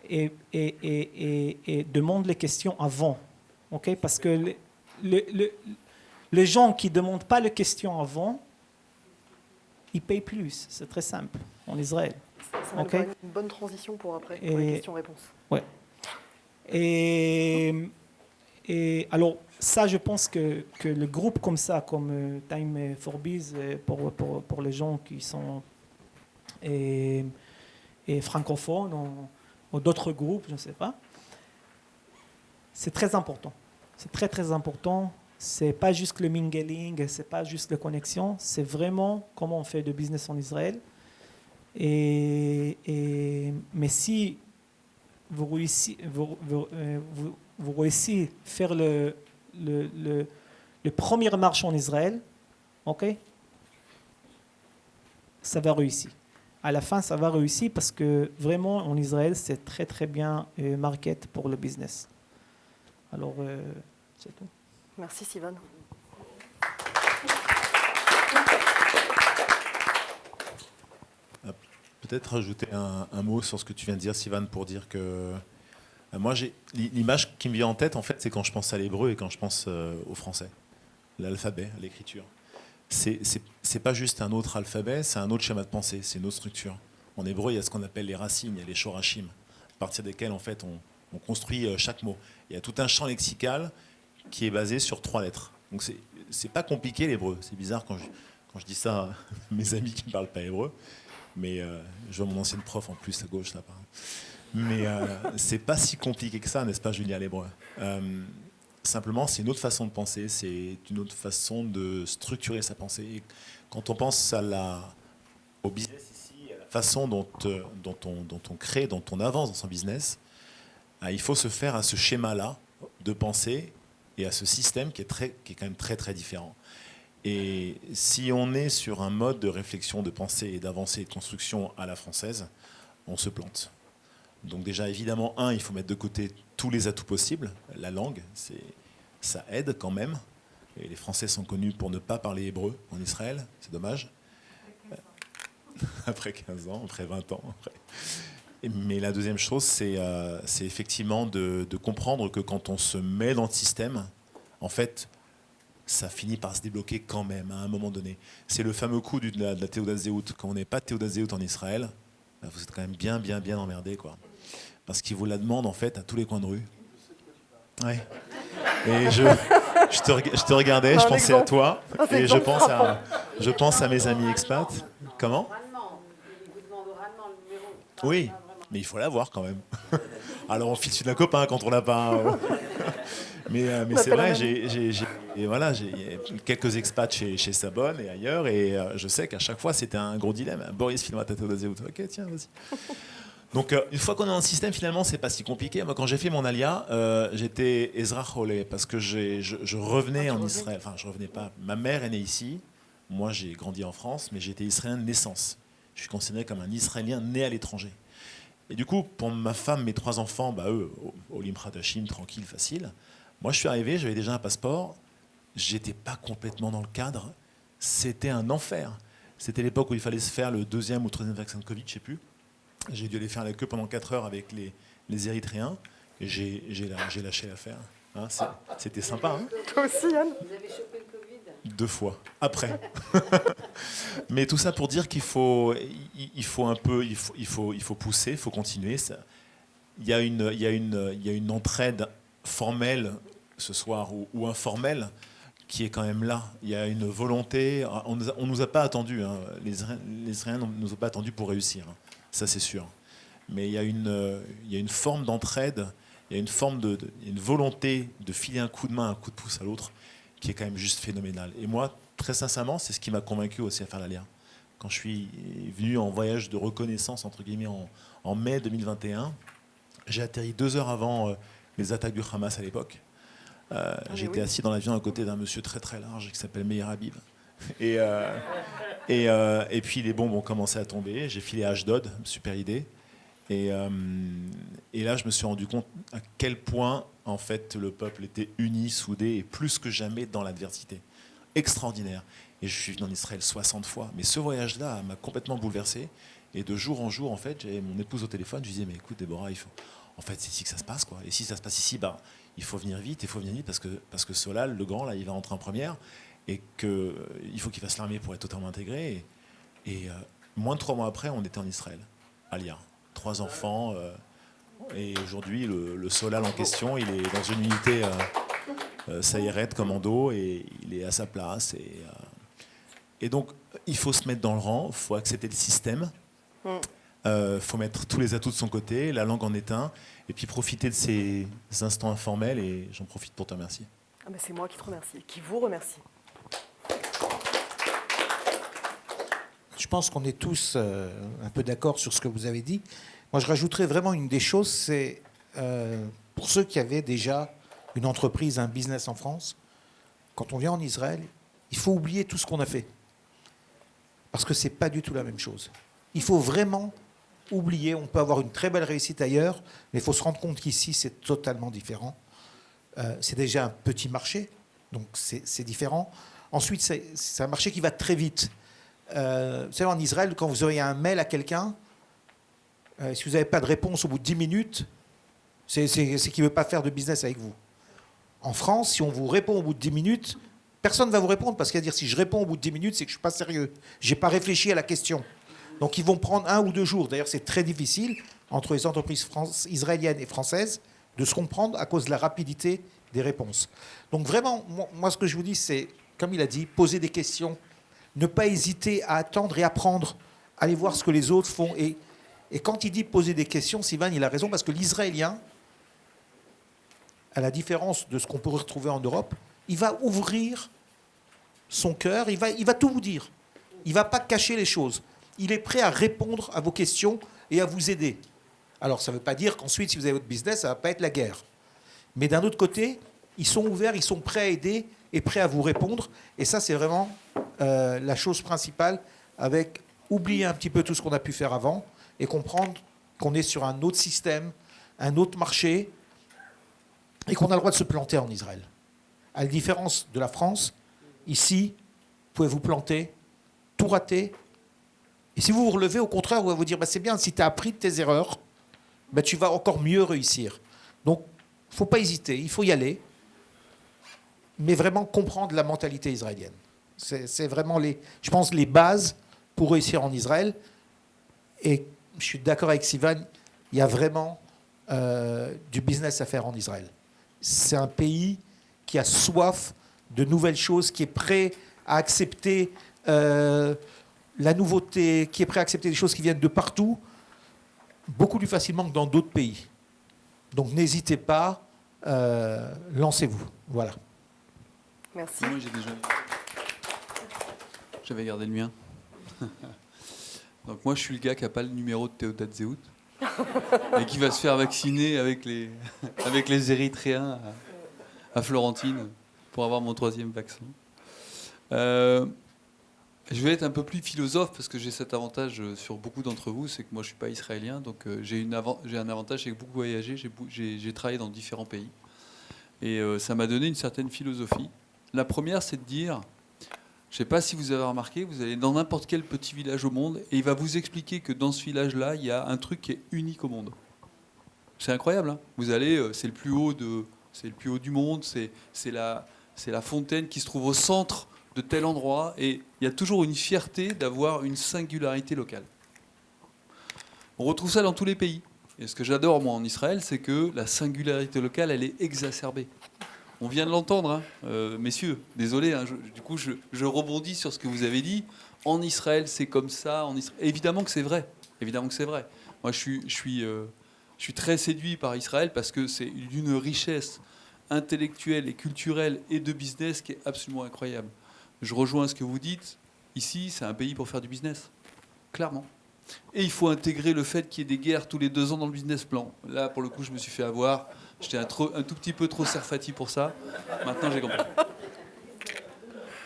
et demander les questions avant. Okay? Parce que les gens qui ne demandent pas les questions avant, ils payent plus. C'est très simple en Israël. Ça va nous faire une bonne transition pour après, pour les questions-réponses. Ouais. Et alors, ça, je pense que le groupe comme ça, comme Time for Biz, pour les gens qui sont francophones ou d'autres groupes, je ne sais pas, c'est très important. C'est très, très important. Ce n'est pas juste le mingling, ce n'est pas juste la connexion, c'est vraiment comment on fait de business en Israël. Mais si vous réussissez à faire le premier marche en Israël, okay, ça va réussir. À la fin, ça va réussir parce que vraiment, en Israël, c'est très, très bien market pour le business. Alors, c'est tout. Merci, Sivan. Peut-être rajouter un mot sur ce que tu viens de dire, Sivan, pour dire que moi, l'image qui me vient en tête, en fait, c'est quand je pense à l'hébreu et quand je pense au français, l'alphabet, l'écriture. C'est pas juste un autre alphabet, c'est un autre schéma de pensée, c'est une autre structure. En hébreu, il y a ce qu'on appelle les racines, il y a les shorashim, à partir desquels, en fait, on construit chaque mot. Il y a tout un champ lexical qui est basé sur 3 lettres. Donc c'est pas compliqué l'hébreu. C'est bizarre quand je dis ça à mes amis qui ne parlent pas hébreu. Mais je vois mon ancienne prof en plus à gauche là. Mais c'est pas si compliqué que ça, n'est-ce pas, Julia, l'hébreu? Simplement, c'est une autre façon de penser, c'est une autre façon de structurer sa pensée. Et quand on pense au business ici, à la façon dont on crée, dont on avance dans son business, il faut se faire à ce schéma-là de pensée et à ce système qui est quand même très très différent. Et si on est sur un mode de réflexion, de pensée et d'avancée et de construction à la française, on se plante. Donc déjà, évidemment, il faut mettre de côté tous les atouts possibles. La langue, ça aide quand même. Et les Français sont connus pour ne pas parler hébreu en Israël, c'est dommage. Après 15 ans, après 20 ans. Mais la deuxième chose, c'est effectivement de comprendre que quand on se met dans le système, en fait, ça finit par se débloquer quand même, à un moment donné. C'est le fameux coup de la Théodat Zéhout. Quand on n'est pas Théodat Zéhout en Israël, vous êtes quand même bien emmerdé, quoi. Parce qu'ils vous la demandent, en fait, à tous les coins de rue. Ouais. Et je te regardais, je pensais à toi, et je pense à mes amis expats. Comment ? Oui, mais il faut l'avoir quand même. Alors on file sur d'un copain quand on n'a pas... Mais c'est vrai, j'ai quelques expats chez Sabon et ailleurs, et je sais qu'à chaque fois c'était un gros dilemme. Boris, filme-moi ta Théodat Zéhout. Ok, tiens, vas-y. Donc une fois qu'on est dans le système, finalement, c'est pas si compliqué. Moi, quand j'ai fait mon alia, j'étais Ezra Cholé, parce que je revenais en Israël. Enfin, je revenais pas. Ma mère est née ici. Moi, j'ai grandi en France, mais j'étais israélien de naissance. Je suis considéré comme un Israélien né à l'étranger. Et du coup, pour ma femme, mes 3 enfants, eux, Olim Khatashim, tranquille, facile. Moi, je suis arrivé, j'avais déjà un passeport. J'étais pas complètement dans le cadre. C'était un enfer. C'était l'époque où il fallait se faire le 2e ou 3e vaccin de Covid, je sais plus. J'ai dû aller faire la queue pendant 4 heures avec les Érythréens. Et j'ai lâché l'affaire. Hein, c'était sympa. Hein. Toi aussi, Yann. Vous avez chopé le Covid ? 2 fois, après. Mais tout ça pour dire qu'il faut pousser, il faut continuer. Il y a une entraide formel ce soir ou informel qui est quand même là. Il y a une volonté. On nous a pas attendu. Hein. Les Israéliens ne nous ont pas attendu pour réussir. Hein. Ça, c'est sûr. Mais il y a une forme d'entraide. Il y a une volonté de filer un coup de main, un coup de pouce à l'autre qui est quand même juste phénoménale. Et moi, très sincèrement, c'est ce qui m'a convaincu aussi à faire l'Aliyah. Quand je suis venu en voyage de reconnaissance, entre guillemets, en mai 2021, j'ai atterri 2 heures avant les attaques du Hamas à l'époque. J'étais assis dans l'avion à côté d'un monsieur très très large qui s'appelle Meir Habib. Et puis les bombes ont commencé à tomber. J'ai filé à Ashdod, super idée. Et là, je me suis rendu compte à quel point en fait le peuple était uni, soudé et plus que jamais dans l'adversité. Extraordinaire. Et je suis venu en Israël 60 fois. Mais ce voyage-là m'a complètement bouleversé. Et de jour en jour, en fait, j'avais mon épouse au téléphone. Je lui disais, mais écoute, Déborah, en fait, c'est ici que ça se passe, quoi. Et si ça se passe ici, il faut venir vite. Parce que Solal, le grand, là, il va rentrer en première. Et qu'il faut qu'il fasse l'armée pour être totalement intégré. Et moins de 3 mois après, on était en Israël, à Lyon. 3 enfants. Et aujourd'hui, le Solal en question, il est dans une unité Sayeret, commando, et il est à sa place. Et donc, il faut se mettre dans le rang, il faut accepter le système, il faut mettre tous les atouts de son côté, la langue en est un, et puis profiter de ces instants informels, et j'en profite pour te remercier. Ah ben c'est moi qui te remercie, qui vous remercie. Je pense qu'on est tous un peu d'accord sur ce que vous avez dit. Moi, je rajouterais vraiment une des choses, c'est pour ceux qui avaient déjà une entreprise, un business en France, quand on vient en Israël, il faut oublier tout ce qu'on a fait. Parce que ce n'est pas du tout la même chose. Il faut vraiment oublier. On peut avoir une très belle réussite ailleurs, mais il faut se rendre compte qu'ici, c'est totalement différent. C'est déjà un petit marché, donc c'est différent. Ensuite, c'est un marché qui va très vite. Vous savez, en Israël, quand vous auriez un mail à quelqu'un, si vous n'avez pas de réponse au bout de 10 minutes, c'est qu'il ne veut pas faire de business avec vous. En France, si on vous répond au bout de 10 minutes, personne ne va vous répondre parce qu'il va dire si je réponds au bout de 10 minutes, c'est que je ne suis pas sérieux. Je n'ai pas réfléchi à la question. Donc ils vont prendre 1 ou 2 jours. D'ailleurs, c'est très difficile entre les entreprises israéliennes et françaises de se comprendre à cause de la rapidité des réponses. Donc vraiment, moi ce que je vous dis, c'est, comme il a dit, poser des questions, ne pas hésiter à attendre et apprendre, aller voir ce que les autres font. Et quand il dit poser des questions, Sylvain, il a raison, parce que l'Israélien, à la différence de ce qu'on pourrait retrouver en Europe, il va ouvrir son cœur, il va tout vous dire. Il ne va pas cacher les choses. Il est prêt à répondre à vos questions et à vous aider. Alors, ça ne veut pas dire qu'ensuite, si vous avez votre business, ça ne va pas être la guerre. Mais d'un autre côté, ils sont ouverts, ils sont prêts à aider et prêts à vous répondre. Et ça, c'est vraiment la chose principale, avec oublier un petit peu tout ce qu'on a pu faire avant et comprendre qu'on est sur un autre système, un autre marché, et qu'on a le droit de se planter en Israël. À la différence de la France, ici, vous pouvez vous planter, tout rater. Et si vous vous relevez, au contraire, on va vous dire, c'est bien, si tu as appris de tes erreurs, tu vas encore mieux réussir. Donc, il ne faut pas hésiter, il faut y aller, mais vraiment comprendre la mentalité israélienne. C'est vraiment, je pense, les bases pour réussir en Israël. Et je suis d'accord avec Sivan, il y a vraiment du business à faire en Israël. C'est un pays qui a soif de nouvelles choses, qui est prêt à accepter la nouveauté, qui est prêt à accepter des choses qui viennent de partout, beaucoup plus facilement que dans d'autres pays. Donc n'hésitez pas, lancez-vous. Voilà. Merci. Moi, j'avais gardé le mien. Donc moi, je suis le gars qui n'a pas le numéro de Théodat Zéhout et qui va se faire vacciner avec les Érythréens à Florentine pour avoir mon 3e vaccin. Je vais être un peu plus philosophe parce que j'ai cet avantage sur beaucoup d'entre vous, c'est que moi je suis pas israélien, donc j'ai un avantage, c'est que beaucoup voyagé, j'ai travaillé dans différents pays et ça m'a donné une certaine philosophie. La première, c'est de dire, je ne sais pas si vous avez remarqué, vous allez dans n'importe quel petit village au monde et il va vous expliquer que dans ce village-là, il y a un truc qui est unique au monde. C'est incroyable, hein. Vous allez, c'est le plus haut du monde, c'est la fontaine qui se trouve au centre de tel endroit, et il y a toujours une fierté d'avoir une singularité locale. On retrouve ça dans tous les pays. Et ce que j'adore, moi, en Israël, c'est que la singularité locale, elle est exacerbée. On vient de l'entendre, hein. Messieurs, désolé, hein, du coup, je rebondis sur ce que vous avez dit. En Israël, c'est comme ça. Évidemment que c'est vrai. Évidemment que c'est vrai. Moi, je suis très séduit par Israël parce que c'est d'une richesse intellectuelle et culturelle et de business qui est absolument incroyable. Je rejoins ce que vous dites. Ici, c'est un pays pour faire du business, clairement. Et il faut intégrer le fait qu'il y ait des guerres tous les 2 ans dans le business plan. Là, pour le coup, je me suis fait avoir. J'étais un tout petit peu trop serfati pour ça. Maintenant, j'ai compris.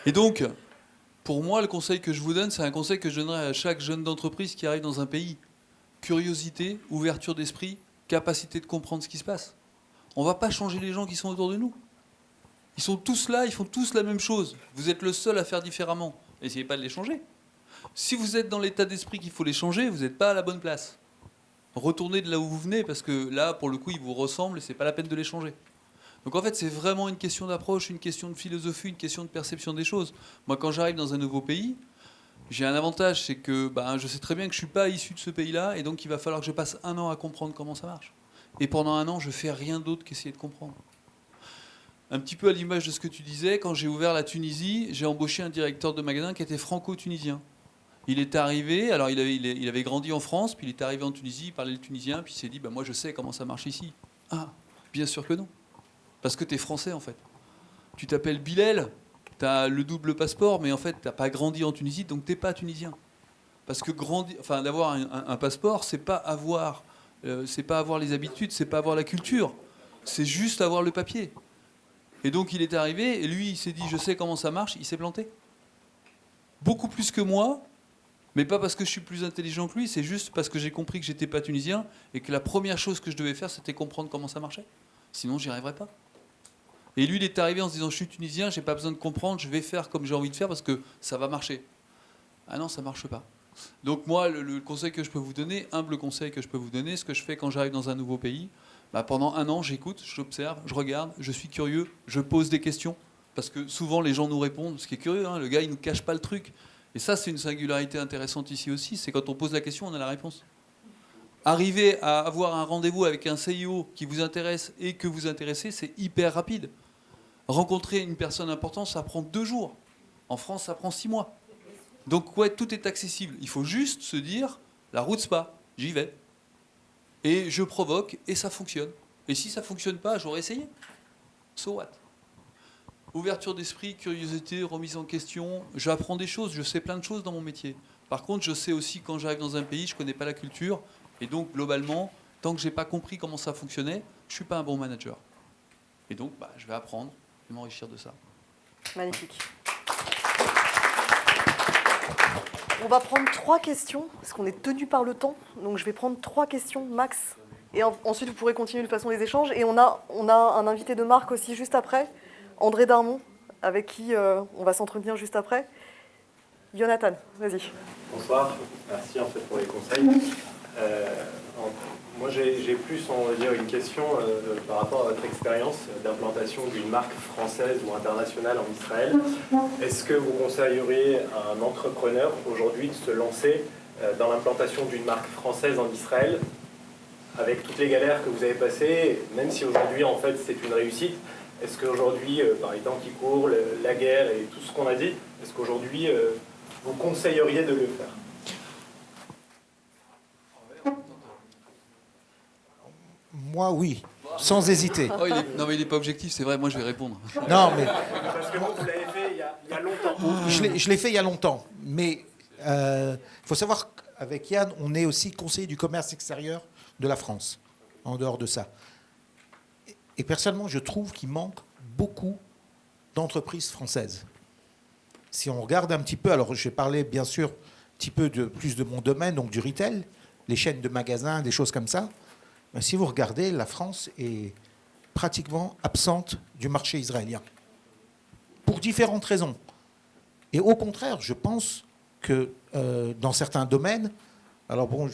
Et donc, pour moi, le conseil que je vous donne, c'est un conseil que je donnerais à chaque jeune d'entreprise qui arrive dans un pays. Curiosité, ouverture d'esprit, capacité de comprendre ce qui se passe. On ne va pas changer les gens qui sont autour de nous. Ils sont tous là, ils font tous la même chose. Vous êtes le seul à faire différemment. Essayez pas de les changer. Si vous êtes dans l'état d'esprit qu'il faut les changer, vous n'êtes pas à la bonne place. Retournez de là où vous venez, parce que là, pour le coup, ils vous ressemblent et c'est pas la peine de les changer. Donc en fait, c'est vraiment une question d'approche, une question de philosophie, une question de perception des choses. Moi, quand j'arrive dans un nouveau pays, j'ai un avantage, c'est que je sais très bien que je ne suis pas issu de ce pays-là, et donc il va falloir que je passe 1 an à comprendre comment ça marche. Et pendant 1 an, je fais rien d'autre qu'essayer de comprendre. Un petit peu à l'image de ce que tu disais, quand j'ai ouvert la Tunisie, j'ai embauché un directeur de magasin qui était franco-tunisien. Il est arrivé, alors il avait grandi en France, puis il est arrivé en Tunisie, il parlait le tunisien, puis il s'est dit, moi je sais comment ça marche ici. Ah, bien sûr que non. Parce que tu es français en fait. Tu t'appelles Bilal, tu as le double passeport, mais en fait tu n'as pas grandi en Tunisie, donc tu n'es pas tunisien. Parce que d'avoir un passeport, c'est pas avoir les habitudes, c'est pas avoir la culture, c'est juste avoir le papier. Et donc il est arrivé, et lui il s'est dit, je sais comment ça marche, il s'est planté. Beaucoup plus que moi. Mais pas parce que je suis plus intelligent que lui, c'est juste parce que j'ai compris que j'étais pas tunisien et que la première chose que je devais faire, c'était comprendre comment ça marchait. Sinon, j'y arriverais pas. Et lui, il est arrivé en se disant, je suis tunisien, j'ai pas besoin de comprendre, je vais faire comme j'ai envie de faire parce que ça va marcher. Ah non, ça marche pas. Donc moi, le conseil que je peux vous donner, humble conseil que je peux vous donner, ce que je fais quand j'arrive dans un nouveau pays, pendant 1 an, j'écoute, j'observe, je regarde, je suis curieux, je pose des questions. Parce que souvent, les gens nous répondent, ce qui est curieux, hein, le gars, il nous cache pas le truc. Et ça, c'est une singularité intéressante ici aussi, c'est quand on pose la question, on a la réponse. Arriver à avoir un rendez-vous avec un CIO qui vous intéresse et que vous intéressez, c'est hyper rapide. Rencontrer une personne importante, ça prend 2 jours. En France, ça prend 6 mois. Donc, ouais, tout est accessible. Il faut juste se dire, la route Spa, j'y vais. Et je provoque, et ça fonctionne. Et si ça ne fonctionne pas, j'aurais essayé. So what ? Ouverture d'esprit, curiosité, remise en question. J'apprends des choses, je sais plein de choses dans mon métier. Par contre, je sais aussi quand j'arrive dans un pays, je ne connais pas la culture. Et donc, globalement, tant que je n'ai pas compris comment ça fonctionnait, je ne suis pas un bon manager. Et donc, je vais apprendre et m'enrichir de ça. Magnifique. On va prendre 3 questions, parce qu'on est tenu par le temps. Donc, je vais prendre 3 questions max. Et ensuite, vous pourrez continuer de façon les échanges. Et on a un invité de marque aussi juste après. André Darmon, avec qui on va s'entretenir juste après. Jonathan, vas-y. Bonsoir, merci en fait pour les conseils. Moi j'ai plus, on va dire, une question par rapport à votre expérience d'implantation d'une marque française ou internationale en Israël. Est-ce que vous conseilleriez à un entrepreneur aujourd'hui de se lancer dans l'implantation d'une marque française en Israël avec toutes les galères que vous avez passées, même si aujourd'hui en fait c'est une réussite? Est-ce qu'aujourd'hui, par les temps qui courent, la guerre et tout ce qu'on a dit, est-ce qu'aujourd'hui, vous conseilleriez de le faire? Moi, oui, sans hésiter. Oh, non, mais il n'est pas objectif, c'est vrai, moi je vais répondre. Non, mais Parce que vous l'avez fait il y a longtemps. je l'ai fait il y a longtemps. Mais il faut savoir qu'avec Yann, on est aussi conseiller du commerce extérieur de la France, en dehors de ça. Et personnellement, je trouve qu'il manque beaucoup d'entreprises françaises. Si on regarde un petit peu, alors je vais parler bien sûr un petit peu plus de mon domaine, donc du retail, les chaînes de magasins, des choses comme ça. Mais si vous regardez, la France est pratiquement absente du marché israélien. Pour différentes raisons. Et au contraire, je pense que dans certains domaines, alors bon,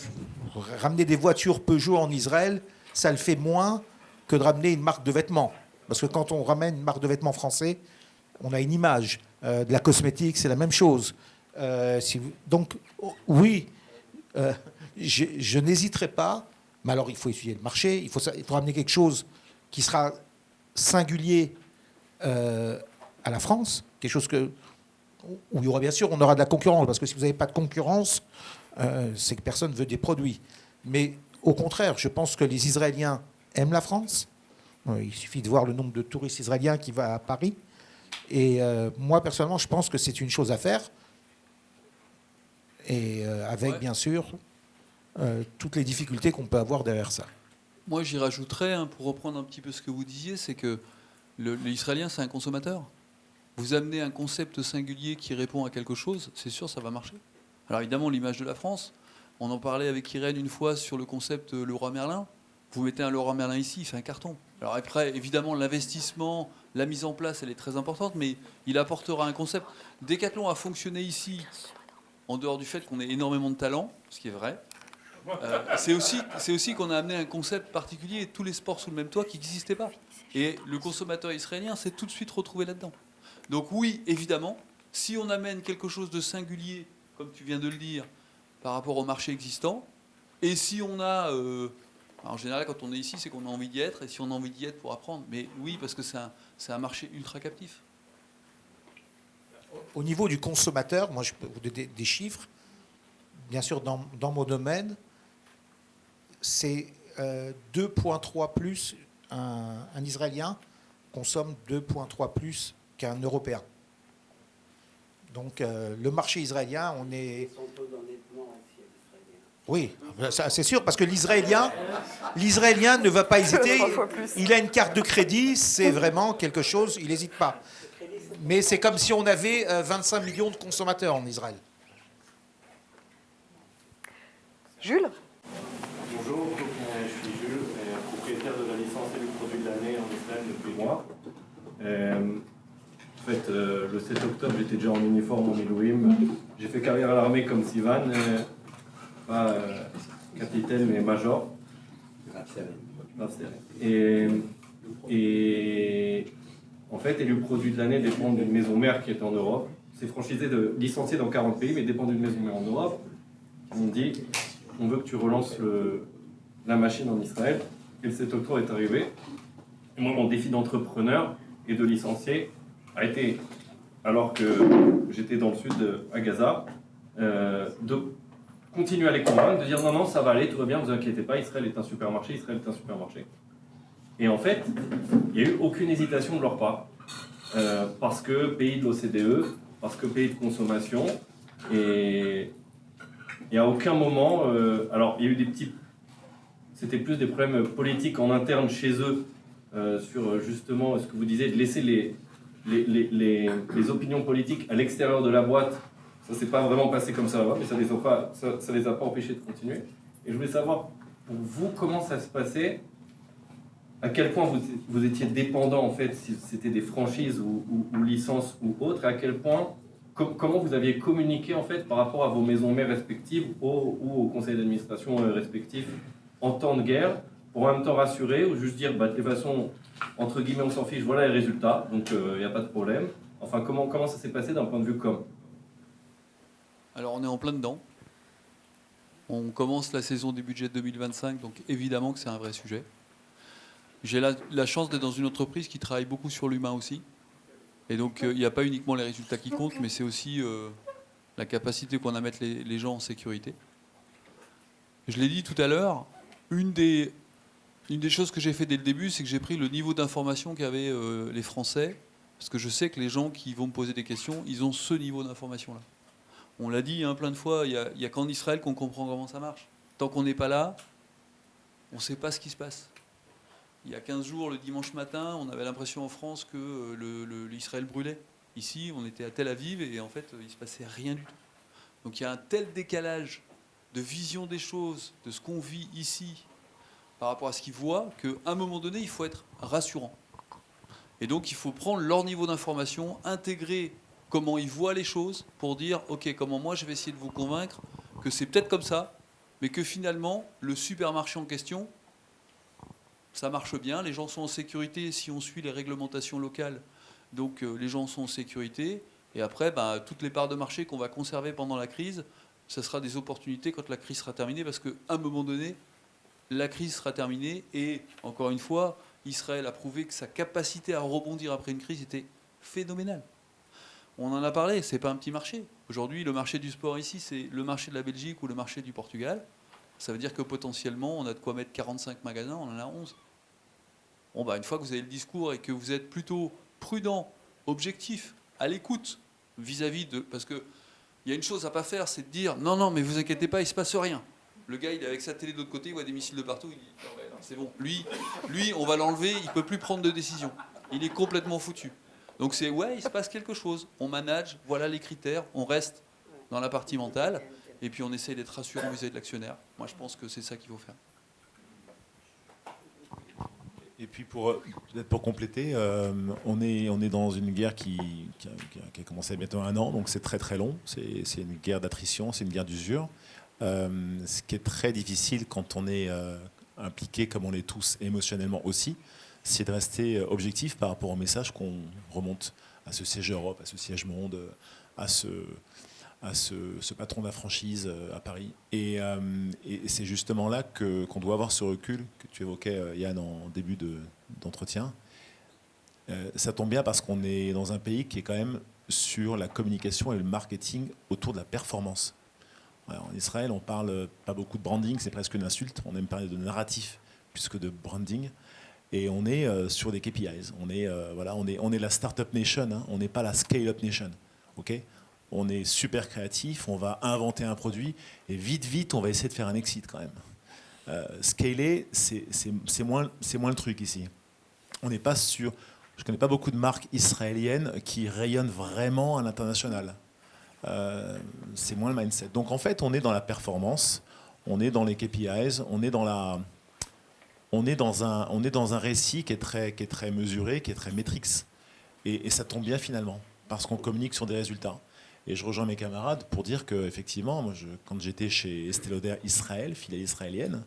ramener des voitures Peugeot en Israël, ça le fait moins que de ramener une marque de vêtements. Parce que quand on ramène une marque de vêtements français, on a une image. De la cosmétique, c'est la même chose. Donc, oui, je n'hésiterai pas Mais alors, il faut étudier le marché, il faut amener quelque chose qui sera singulier à la France, quelque chose où il y aura bien sûr, on aura de la concurrence, parce que si vous n'avez pas de concurrence, c'est que personne ne veut des produits. Mais au contraire, je pense que les Israéliens aiment la France. Il suffit de voir le nombre de touristes israéliens qui vont à Paris. Et moi, personnellement, je pense que c'est une chose à faire. Et avec, bien sûr, toutes les difficultés qu'on peut avoir derrière ça. Moi, j'y rajouterais, pour reprendre un petit peu ce que vous disiez, c'est que l'Israélien, c'est un consommateur. Vous amenez un concept singulier qui répond à quelque chose, c'est sûr, ça va marcher. Alors évidemment, l'image de la France, on en parlait avec Irène une fois sur le concept Leroy Merlin. Vous mettez un Leroy Merlin ici, il fait un carton. Alors après, évidemment, l'investissement, la mise en place, elle est très importante, mais il apportera un concept. Decathlon a fonctionné ici, en dehors du fait qu'on ait énormément de talent, ce qui est vrai. C'est aussi qu'on a amené un concept particulier, tous les sports sous le même toit qui n'existaient pas. Et le consommateur israélien s'est tout de suite retrouvé là-dedans. Donc oui, évidemment, si on amène quelque chose de singulier, comme tu viens de le dire, par rapport au marché existant, et si on a... en général, quand on est ici, c'est qu'on a envie d'y être, et si on a envie d'y être pour apprendre. Mais oui, parce que c'est un marché ultra captif. Au niveau du consommateur, moi, je peux vous donner des chiffres. Bien sûr, dans mon domaine, c'est 2,3 plus. Un Israélien consomme 2,3 plus qu'un Européen. Donc, le marché israélien, on est... Oui, ça, c'est sûr, parce que l'Israélien ne va pas hésiter. Il a une carte de crédit, c'est vraiment quelque chose, il n'hésite pas. Mais c'est comme si on avait 25 millions de consommateurs en Israël. Jules ? Bonjour, je suis Jules, propriétaire de la licence et du produit de l'année en Israël depuis mois. En fait, le 7 octobre, j'étais déjà en uniforme en Milouim. J'ai fait carrière à l'armée comme Sivan, pas capitaine mais major. Et en fait, élu produit de l'année dépend d'une maison mère qui est en Europe. C'est franchisé licencié dans 40 pays, mais dépend d'une maison mère en Europe. Ils m'ont dit, on veut que tu relances la machine en Israël. Et le 7 octobre est arrivé. Et moi, mon défi d'entrepreneur et de licencié a été, alors que j'étais dans le sud, à Gaza, de continuer à les convaincre, de dire non, non, ça va aller, tout va bien, ne vous inquiétez pas, Israël est un supermarché, Israël est un supermarché. Et en fait, il n'y a eu aucune hésitation de leur part, parce que pays de l'OCDE, parce que pays de consommation, et il n'y a aucun moment, alors il y a eu des petits, c'était plus des problèmes politiques en interne chez eux, sur justement ce que vous disiez, de laisser les opinions politiques à l'extérieur de la boîte. Ça ne s'est pas vraiment passé comme ça là-bas, mais ça ne les a pas empêchés de continuer. Et je voulais savoir, pour vous, comment ça se passait, à quel point vous étiez dépendant, en fait, si c'était des franchises ou licences ou autres, et à quel point, comment vous aviez communiqué, en fait, par rapport à vos maisons mères respectives ou au conseil d'administration respectif en temps de guerre, pour en même temps rassurer ou juste dire, bah, de toute façon, entre guillemets, on s'en fiche, voilà les résultats, donc il n'y a pas de problème. Enfin, comment ça s'est passé d'un point de vue com? Alors on est en plein dedans. On commence la saison des budgets 2025, donc évidemment que c'est un vrai sujet. J'ai la chance d'être dans une entreprise qui travaille beaucoup sur l'humain aussi. Et donc il n'y a pas uniquement les résultats qui comptent, mais c'est aussi la capacité qu'on a à mettre les gens en sécurité. Je l'ai dit tout à l'heure, une des choses que j'ai fait dès le début, c'est que j'ai pris le niveau d'information qu'avaient les Français, parce que je sais que les gens qui vont me poser des questions, ils ont ce niveau d'information-là. On l'a dit plein de fois, il n'y a qu'en Israël qu'on comprend comment ça marche. Tant qu'on n'est pas là, on ne sait pas ce qui se passe. Il y a 15 jours, le dimanche matin, on avait l'impression en France que l'Israël brûlait. Ici, on était à Tel Aviv et en fait, il ne se passait rien du tout. Donc il y a un tel décalage de vision des choses, de ce qu'on vit ici, par rapport à ce qu'ils voient, qu'à un moment donné, il faut être rassurant. Et donc, il faut prendre leur niveau d'information, intégrer comment ils voient les choses pour dire, ok, comment moi je vais essayer de vous convaincre que c'est peut-être comme ça, mais que finalement, le supermarché en question, ça marche bien, les gens sont en sécurité si on suit les réglementations locales, donc les gens sont en sécurité, et après, toutes les parts de marché qu'on va conserver pendant la crise, ça sera des opportunités quand la crise sera terminée, parce qu'à un moment donné, la crise sera terminée et, encore une fois, Israël a prouvé que sa capacité à rebondir après une crise était phénoménale. On en a parlé, c'est pas un petit marché. Aujourd'hui, le marché du sport ici, c'est le marché de la Belgique ou le marché du Portugal. Ça veut dire que potentiellement, on a de quoi mettre 45 magasins, on en a 11. Bon, bah, une fois que vous avez le discours et que vous êtes plutôt prudent, objectif, à l'écoute vis-à-vis de... Parce qu'il y a une chose à pas faire, c'est de dire non, non, mais vous inquiétez pas, il se passe rien. Le gars, il est avec sa télé de l'autre côté, il voit des missiles de partout, il dit non, ouais, non, c'est bon. Lui, on va l'enlever, il peut plus prendre de décision. Il est complètement foutu. Donc c'est ouais, il se passe quelque chose. On manage, voilà les critères, on reste dans la partie mentale, et puis on essaye d'être rassurant vis-à-vis de l'actionnaire. Moi, je pense que c'est ça qu'il faut faire. Et puis pour compléter, on est dans une guerre qui a commencé il y a bientôt 1 an, donc c'est très très long. C'est une guerre d'attrition, c'est une guerre d'usure. Ce qui est très difficile quand on est impliqué, comme on est tous émotionnellement aussi, c'est de rester objectif par rapport au message qu'on remonte à ce siège Europe, à ce siège Monde, à ce patron de la franchise à Paris. Et c'est justement là qu'on doit avoir ce recul que tu évoquais, Yann, en début d'entretien. Ça tombe bien parce qu'on est dans un pays qui est quand même sur la communication et le marketing autour de la performance. Alors, en Israël, on parle pas beaucoup de branding, c'est presque une insulte. On aime parler de narratif plus que de branding. Et on est sur des KPIs. On est la startup nation, hein. On n'est pas la scale-up nation. Okay, on est super créatif, on va inventer un produit et vite, on va essayer de faire un exit quand même. Scaler, c'est moins le truc ici. On n'est pas sur... Je ne connais pas beaucoup de marques israéliennes qui rayonnent vraiment à l'international. C'est moins le mindset. Donc en fait, on est dans la performance, on est dans les KPIs, on est dans un récit qui est très mesuré, qui est très matrix. Et ça tombe bien finalement, parce qu'on communique sur des résultats. Et je rejoins mes camarades pour dire qu'effectivement, moi, quand j'étais chez Estée Lauder Israël, filiale israélienne,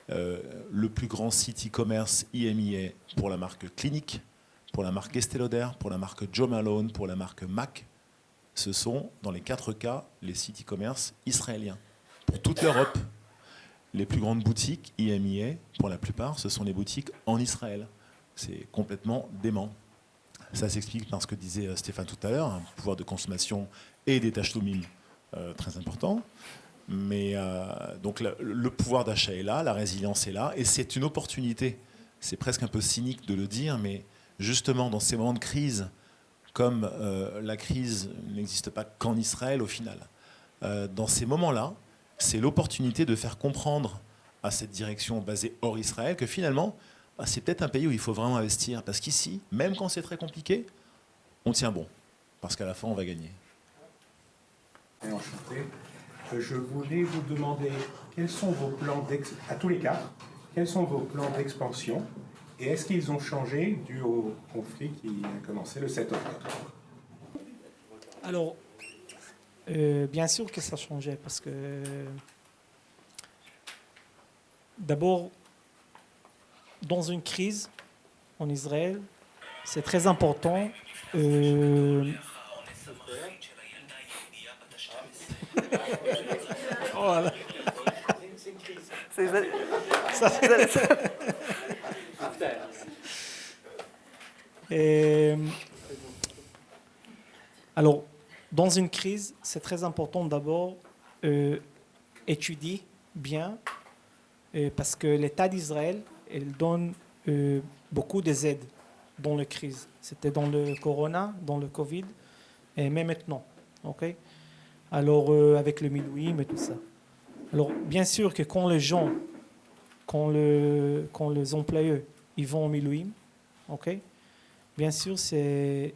le plus grand site e-commerce IMIA pour la marque Clinique, pour la marque Estée Lauder, pour la marque Jo Malone, pour la marque MAC, ce sont, dans les 4 cas, les sites e-commerce israéliens. Pour toute l'Europe, les plus grandes boutiques IMIA, pour la plupart, ce sont les boutiques en Israël. C'est complètement dément. Ça s'explique par ce que disait Stéphane tout à l'heure, un pouvoir de consommation et des tachloumim très important. Mais donc le pouvoir d'achat est là, la résilience est là, et c'est une opportunité. C'est presque un peu cynique de le dire, mais justement dans ces moments de crise, comme la crise n'existe pas qu'en Israël au final, dans ces moments-là, c'est l'opportunité de faire comprendre à cette direction basée hors Israël que finalement, c'est peut-être un pays où il faut vraiment investir. Parce qu'ici, même quand c'est très compliqué, on tient bon. Parce qu'à la fin, on va gagner. Enchanté. Je voulais vous demander quels sont vos plans à tous les quatre, quels sont vos plans d'expansion et est-ce qu'ils ont changé dû au conflit qui a commencé le 7 octobre? Alors, bien sûr que ça changeait parce que d'abord, dans une crise en Israël, c'est très important. Voilà. Alors, dans une crise, c'est très important d'abord étudier bien parce que l'État d'Israël, il donne beaucoup d'aides dans la crise. C'était dans le Corona, dans le Covid, et même maintenant. Okay? Alors, avec le Milouim et tout ça. Alors, bien sûr que quand les gens, quand les employés, ils vont au Milouim, okay? Bien sûr, chez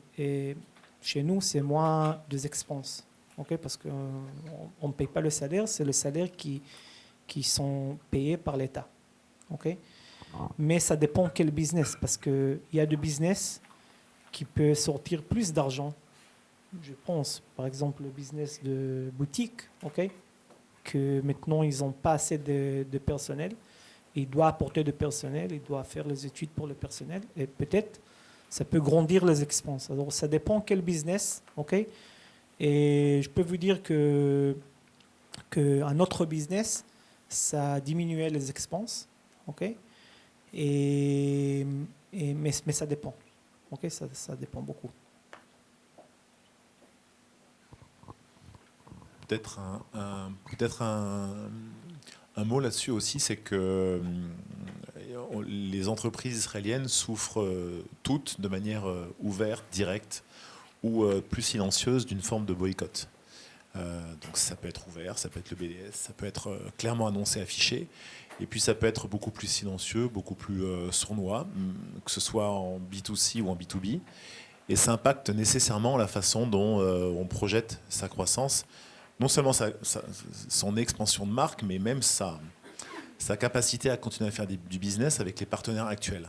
nous, c'est moins des expenses. Okay? Parce qu'on ne paye pas le salaire, c'est le salaire qui sont payés par l'État. Okay? Mais ça dépend quel business, parce qu'il y a des business qui peut sortir plus d'argent. Je pense, par exemple, le business de boutique, okay? Que maintenant, ils n'ont pas assez de personnel. Ils doivent apporter du personnel, ils doivent faire les études pour le personnel, et peut-être ça peut grandir les expenses. Alors, ça dépend quel business, okay? Et je peux vous dire qu'un autre business, ça diminuait les expenses, ok? Mais ça dépend, ok? Ça dépend beaucoup. Peut-être un mot là-dessus aussi, c'est que les entreprises israéliennes souffrent toutes de manière ouverte, directe ou plus silencieuse d'une forme de boycott. Donc ça peut être ouvert, ça peut être le BDS, ça peut être clairement annoncé, affiché, et puis ça peut être beaucoup plus silencieux, beaucoup plus sournois, que ce soit en B2C ou en B2B, et ça impacte nécessairement la façon dont on projette sa croissance, non seulement son expansion de marque, mais même sa capacité à continuer à faire du business avec les partenaires actuels.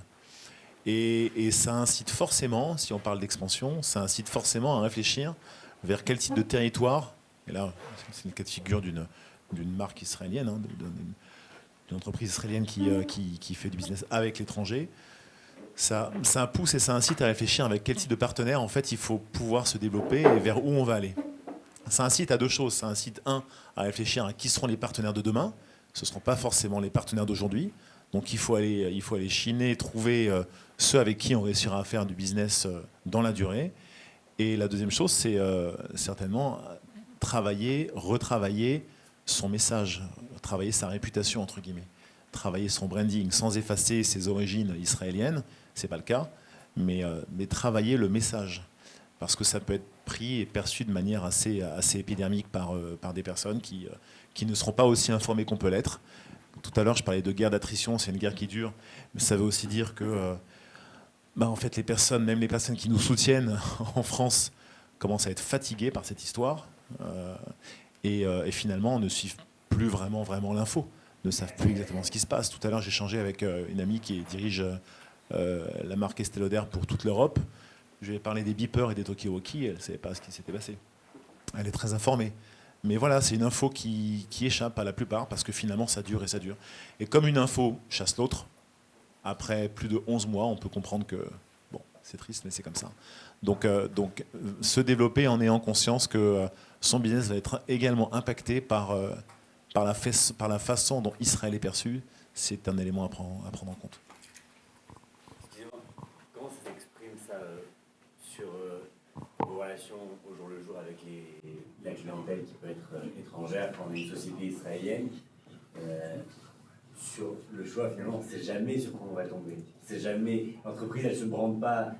Et ça incite forcément, si on parle d'expansion, ça incite forcément à réfléchir vers quel type de territoire. Et là, c'est le cas de figure d'une marque israélienne, hein, d'une entreprise israélienne qui fait du business avec l'étranger. Ça pousse et ça incite à réfléchir avec quel type de partenaire, en fait, il faut pouvoir se développer et vers où on va aller. Ça incite à deux choses. Ça incite, à réfléchir à qui seront les partenaires de demain. Ce ne seront pas forcément les partenaires d'aujourd'hui. Donc il faut aller chiner, trouver ceux avec qui on réussira à faire du business dans la durée. Et la deuxième chose, c'est certainement travailler, retravailler son message, travailler sa réputation, entre guillemets, travailler son branding sans effacer ses origines israéliennes, ce n'est pas le cas, mais travailler le message. Parce que ça peut être pris et perçu de manière assez épidermique par des personnes qui ne seront pas aussi informées qu'on peut l'être. Tout à l'heure, je parlais de guerre d'attrition, c'est une guerre qui dure, mais ça veut aussi dire que en fait, les personnes, même les personnes qui nous soutiennent en France, commencent à être fatiguées par cette histoire et finalement ne suivent plus vraiment l'info, ne savent plus exactement ce qui se passe. Tout à l'heure, j'ai échangé avec une amie qui dirige la marque Estée Lauder pour toute l'Europe. Je lui ai parlé des beepers et des talkie-walkie, elle ne savait pas ce qui s'était passé. Elle est très informée. Mais voilà, c'est une info qui échappe à la plupart parce que finalement, ça dure et ça dure. Et comme une info chasse l'autre, après plus de 11 mois, on peut comprendre que, bon, c'est triste, mais c'est comme ça. Donc, se développer en ayant conscience que son business va être également impacté par la façon dont Israël est perçu, c'est un élément à prendre en compte. Excusez-moi, comment ça s'exprime ça sur vos relations au jour le jour avec la clientèle qui peut être étrangère quand on est une société israélienne sur le choix, finalement, on ne sait jamais sur quoi on va tomber. C'est jamais, l'entreprise, elle ne se brande pas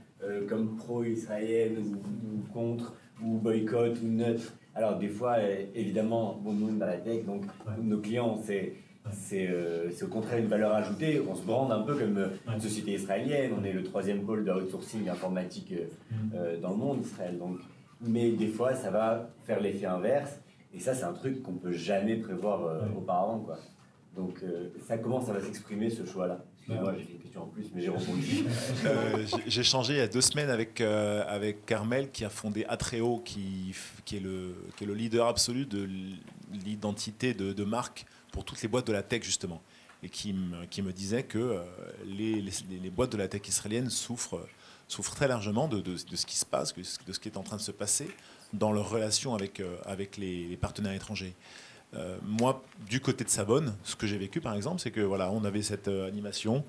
comme pro-israélienne ou contre, ou boycott, ou neutre. Alors, des fois, évidemment, bon, nous, dans la tech, donc nos clients, c'est au contraire une valeur ajoutée. On se brande un peu comme une société israélienne. On est le 3e pôle de outsourcing informatique dans le monde, Israël. Donc, mais des fois, ça va faire l'effet inverse. Et ça, c'est un truc qu'on ne peut jamais prévoir auparavant, quoi. Donc, comment ça va s'exprimer, ce choix-là? Excusez-moi, j'ai fait une question en plus, mais j'ai répondu. J'ai échangé il y a 2 semaines avec Carmel, qui a fondé Atreo, qui est le leader absolu de l'identité de marque pour toutes les boîtes de la tech, justement. Et qui me disait que les boîtes de la tech israélienne souffrent très largement de ce qui se passe, de ce qui est en train de se passer dans leur relation avec les partenaires étrangers. Moi, du côté de Sabonne, ce que j'ai vécu par exemple, c'est que voilà, on avait cette animation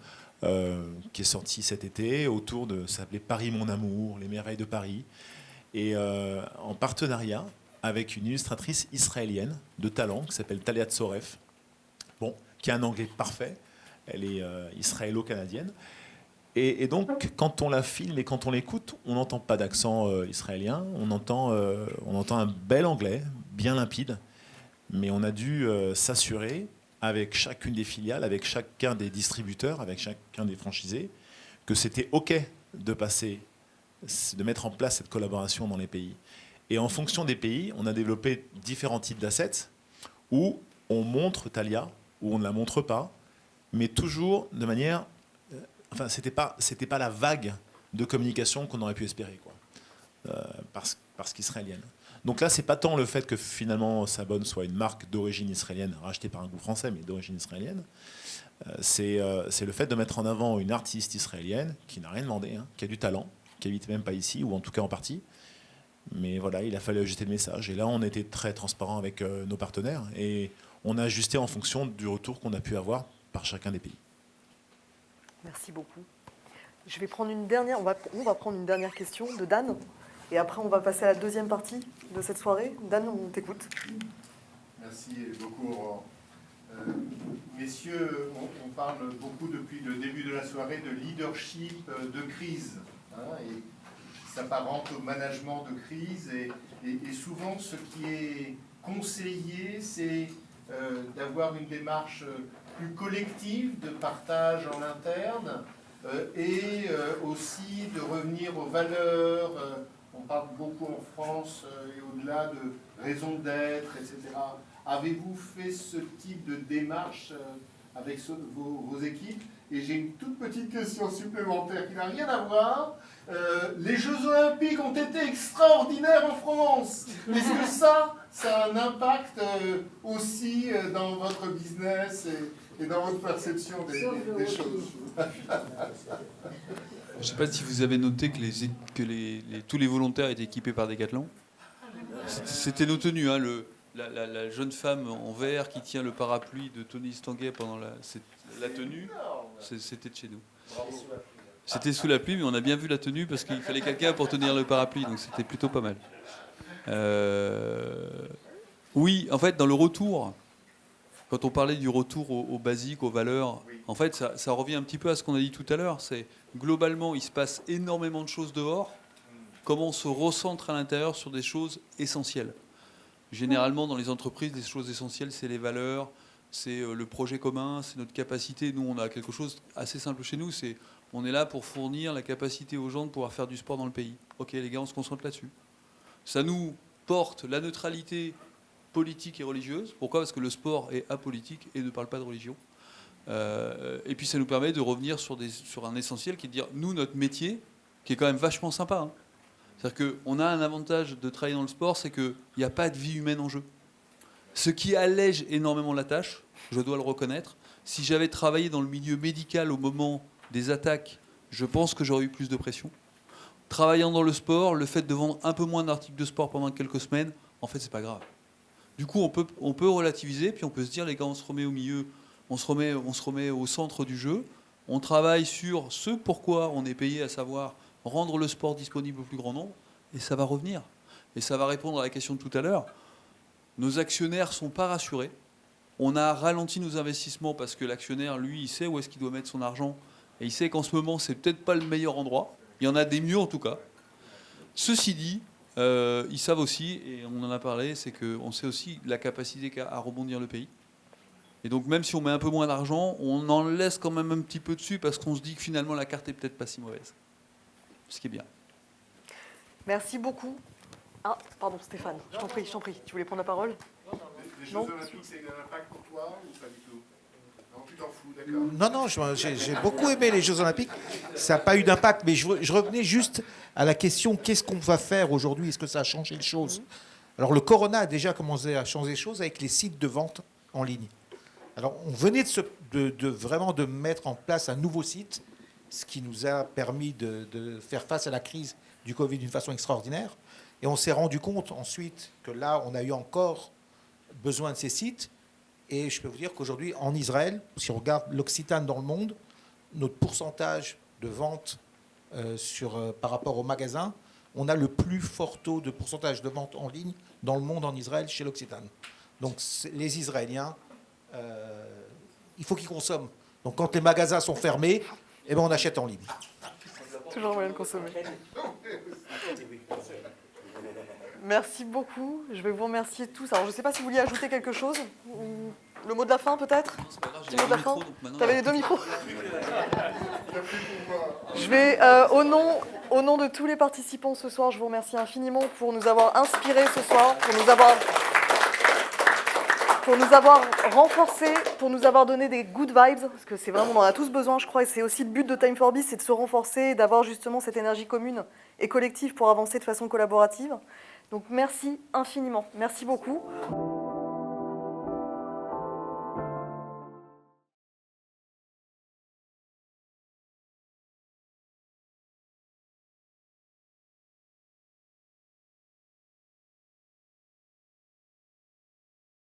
qui est sortie cet été autour de, ça s'appelait Paris mon amour, les merveilles de Paris, et en partenariat avec une illustratrice israélienne de talent qui s'appelle Talia Tsoref, qui a un anglais parfait, elle est israélo-canadienne. Et donc, quand on la filme et quand on l'écoute, on n'entend pas d'accent israélien, on entend un bel anglais, bien limpide. Mais on a dû s'assurer avec chacune des filiales, avec chacun des distributeurs, avec chacun des franchisés, que c'était OK de mettre en place cette collaboration dans les pays. Et en fonction des pays, on a développé différents types d'assets où on montre Talia, où on ne la montre pas, mais toujours de manière... c'était pas la vague de communication qu'on aurait pu espérer, quoi, parce qu'israélienne. Donc là, c'est pas tant le fait que finalement Sabonne soit une marque d'origine israélienne, rachetée par un groupe français, mais d'origine israélienne. C'est le fait de mettre en avant une artiste israélienne qui n'a rien demandé, qui a du talent, qui habite même pas ici, ou en tout cas en partie. Mais voilà, il a fallu ajuster le message. Et là, on était très transparent avec nos partenaires. Et on a ajusté en fonction du retour qu'on a pu avoir par chacun des pays. Merci beaucoup. Je vais prendre une dernière, on va prendre une dernière question de Dan, et après on va passer à la deuxième partie de cette soirée. Dan, on t'écoute. Merci beaucoup, Aurore. Messieurs, on parle beaucoup depuis le début de la soirée de leadership de crise, hein, et s'apparente au management de crise, et souvent ce qui est conseillé, c'est d'avoir une démarche plus collective de partage en interne, et aussi de revenir aux valeurs. On parle beaucoup en France et au-delà de raison d'être, etc. Avez-vous fait ce type de démarche avec vos équipes? Et j'ai une toute petite question supplémentaire qui n'a rien à voir. Les Jeux Olympiques ont été extraordinaires en France. Est-ce que ça a un impact aussi dans votre business et dans votre perception des choses? Je ne sais pas si vous avez noté que tous les volontaires étaient équipés par Decathlon. C'était nos tenues, hein, la jeune femme en vert qui tient le parapluie de Tony Stanguet pendant la tenue, c'était de chez nous. C'était sous la pluie, mais on a bien vu la tenue parce qu'il fallait quelqu'un pour tenir le parapluie, donc c'était plutôt pas mal. Oui, en fait, dans le retour, quand on parlait du retour aux basiques, aux valeurs, en fait, ça revient un petit peu à ce qu'on a dit tout à l'heure. C'est globalement, il se passe énormément de choses dehors. Comment on se recentre à l'intérieur sur des choses essentielles. Généralement, dans les entreprises, les choses essentielles, c'est les valeurs, c'est le projet commun, c'est notre capacité. Nous, on a quelque chose assez simple chez nous, c'est on est là pour fournir la capacité aux gens de pouvoir faire du sport dans le pays. Ok, les gars, on se concentre là-dessus. Ça nous porte la neutralité politique et religieuse. Pourquoi? Parce que le sport est apolitique et ne parle pas de religion. Et puis ça nous permet de revenir sur un essentiel qui est de dire, nous, notre métier, qui est quand même vachement sympa, hein. C'est-à-dire qu'on a un avantage de travailler dans le sport, c'est qu'il n'y a pas de vie humaine en jeu. Ce qui allège énormément la tâche, je dois le reconnaître. Si j'avais travaillé dans le milieu médical au moment des attaques, je pense que j'aurais eu plus de pression. Travaillant dans le sport, le fait de vendre un peu moins d'articles de sport pendant quelques semaines, en fait, c'est pas grave. Du coup, on peut relativiser, puis on peut se dire, les gars, on se remet au milieu, on se remet au centre du jeu, on travaille sur ce pourquoi on est payé, à savoir rendre le sport disponible au plus grand nombre, et ça va revenir. Et ça va répondre à la question de tout à l'heure. Nos actionnaires ne sont pas rassurés. On a ralenti nos investissements parce que l'actionnaire, lui, il sait où est-ce qu'il doit mettre son argent, et il sait qu'en ce moment, c'est peut-être pas le meilleur endroit. Il y en a des mieux en tout cas. Ceci dit, ils savent aussi, et on en a parlé, c'est qu'on sait aussi la capacité qu'a à rebondir le pays. Et donc même si on met un peu moins d'argent, on en laisse quand même un petit peu dessus parce qu'on se dit que finalement la carte est peut-être pas si mauvaise. Ce qui est bien. Merci beaucoup. Ah, pardon Stéphane, je t'en prie. Tu voulais prendre la parole? Les Jeux Olympiques, c'est un impact pour toi ou pas du tout? Non, tu t'en fous, d'accord. Non, j'ai beaucoup aimé les Jeux Olympiques. Ça n'a pas eu d'impact, mais je revenais juste à la question, qu'est-ce qu'on va faire aujourd'hui? Est-ce que ça a changé les choses? Alors le Corona a déjà commencé à changer les choses avec les sites de vente en ligne. Alors on venait vraiment de mettre en place un nouveau site, ce qui nous a permis de faire face à la crise du Covid d'une façon extraordinaire. Et on s'est rendu compte ensuite que là, on a eu encore besoin de ces sites. Et je peux vous dire qu'aujourd'hui, en Israël, si on regarde l'Occitane dans le monde, notre pourcentage de vente par rapport au magasin, on a le plus fort taux de pourcentage de vente en ligne dans le monde en Israël chez l'Occitane. Donc les Israéliens, il faut qu'ils consomment. Donc quand les magasins sont fermés, eh ben, on achète en ligne. Toujours moyen de consommer. Merci beaucoup. Je vais vous remercier tous. Alors, je ne sais pas si vous vouliez ajouter quelque chose. Ou le mot de la fin, peut-être? J'ai Le mot de la fin. Tu avais les deux micros. Je vais, au nom de tous les participants ce soir, je vous remercie infiniment pour nous avoir inspirés ce soir, pour nous avoir renforcés, pour nous avoir donné des good vibes, parce que c'est vraiment, on en a tous besoin, je crois, et c'est aussi le but de Time for Biz, c'est de se renforcer et d'avoir justement cette énergie commune et collective pour avancer de façon collaborative. Donc merci infiniment, merci beaucoup.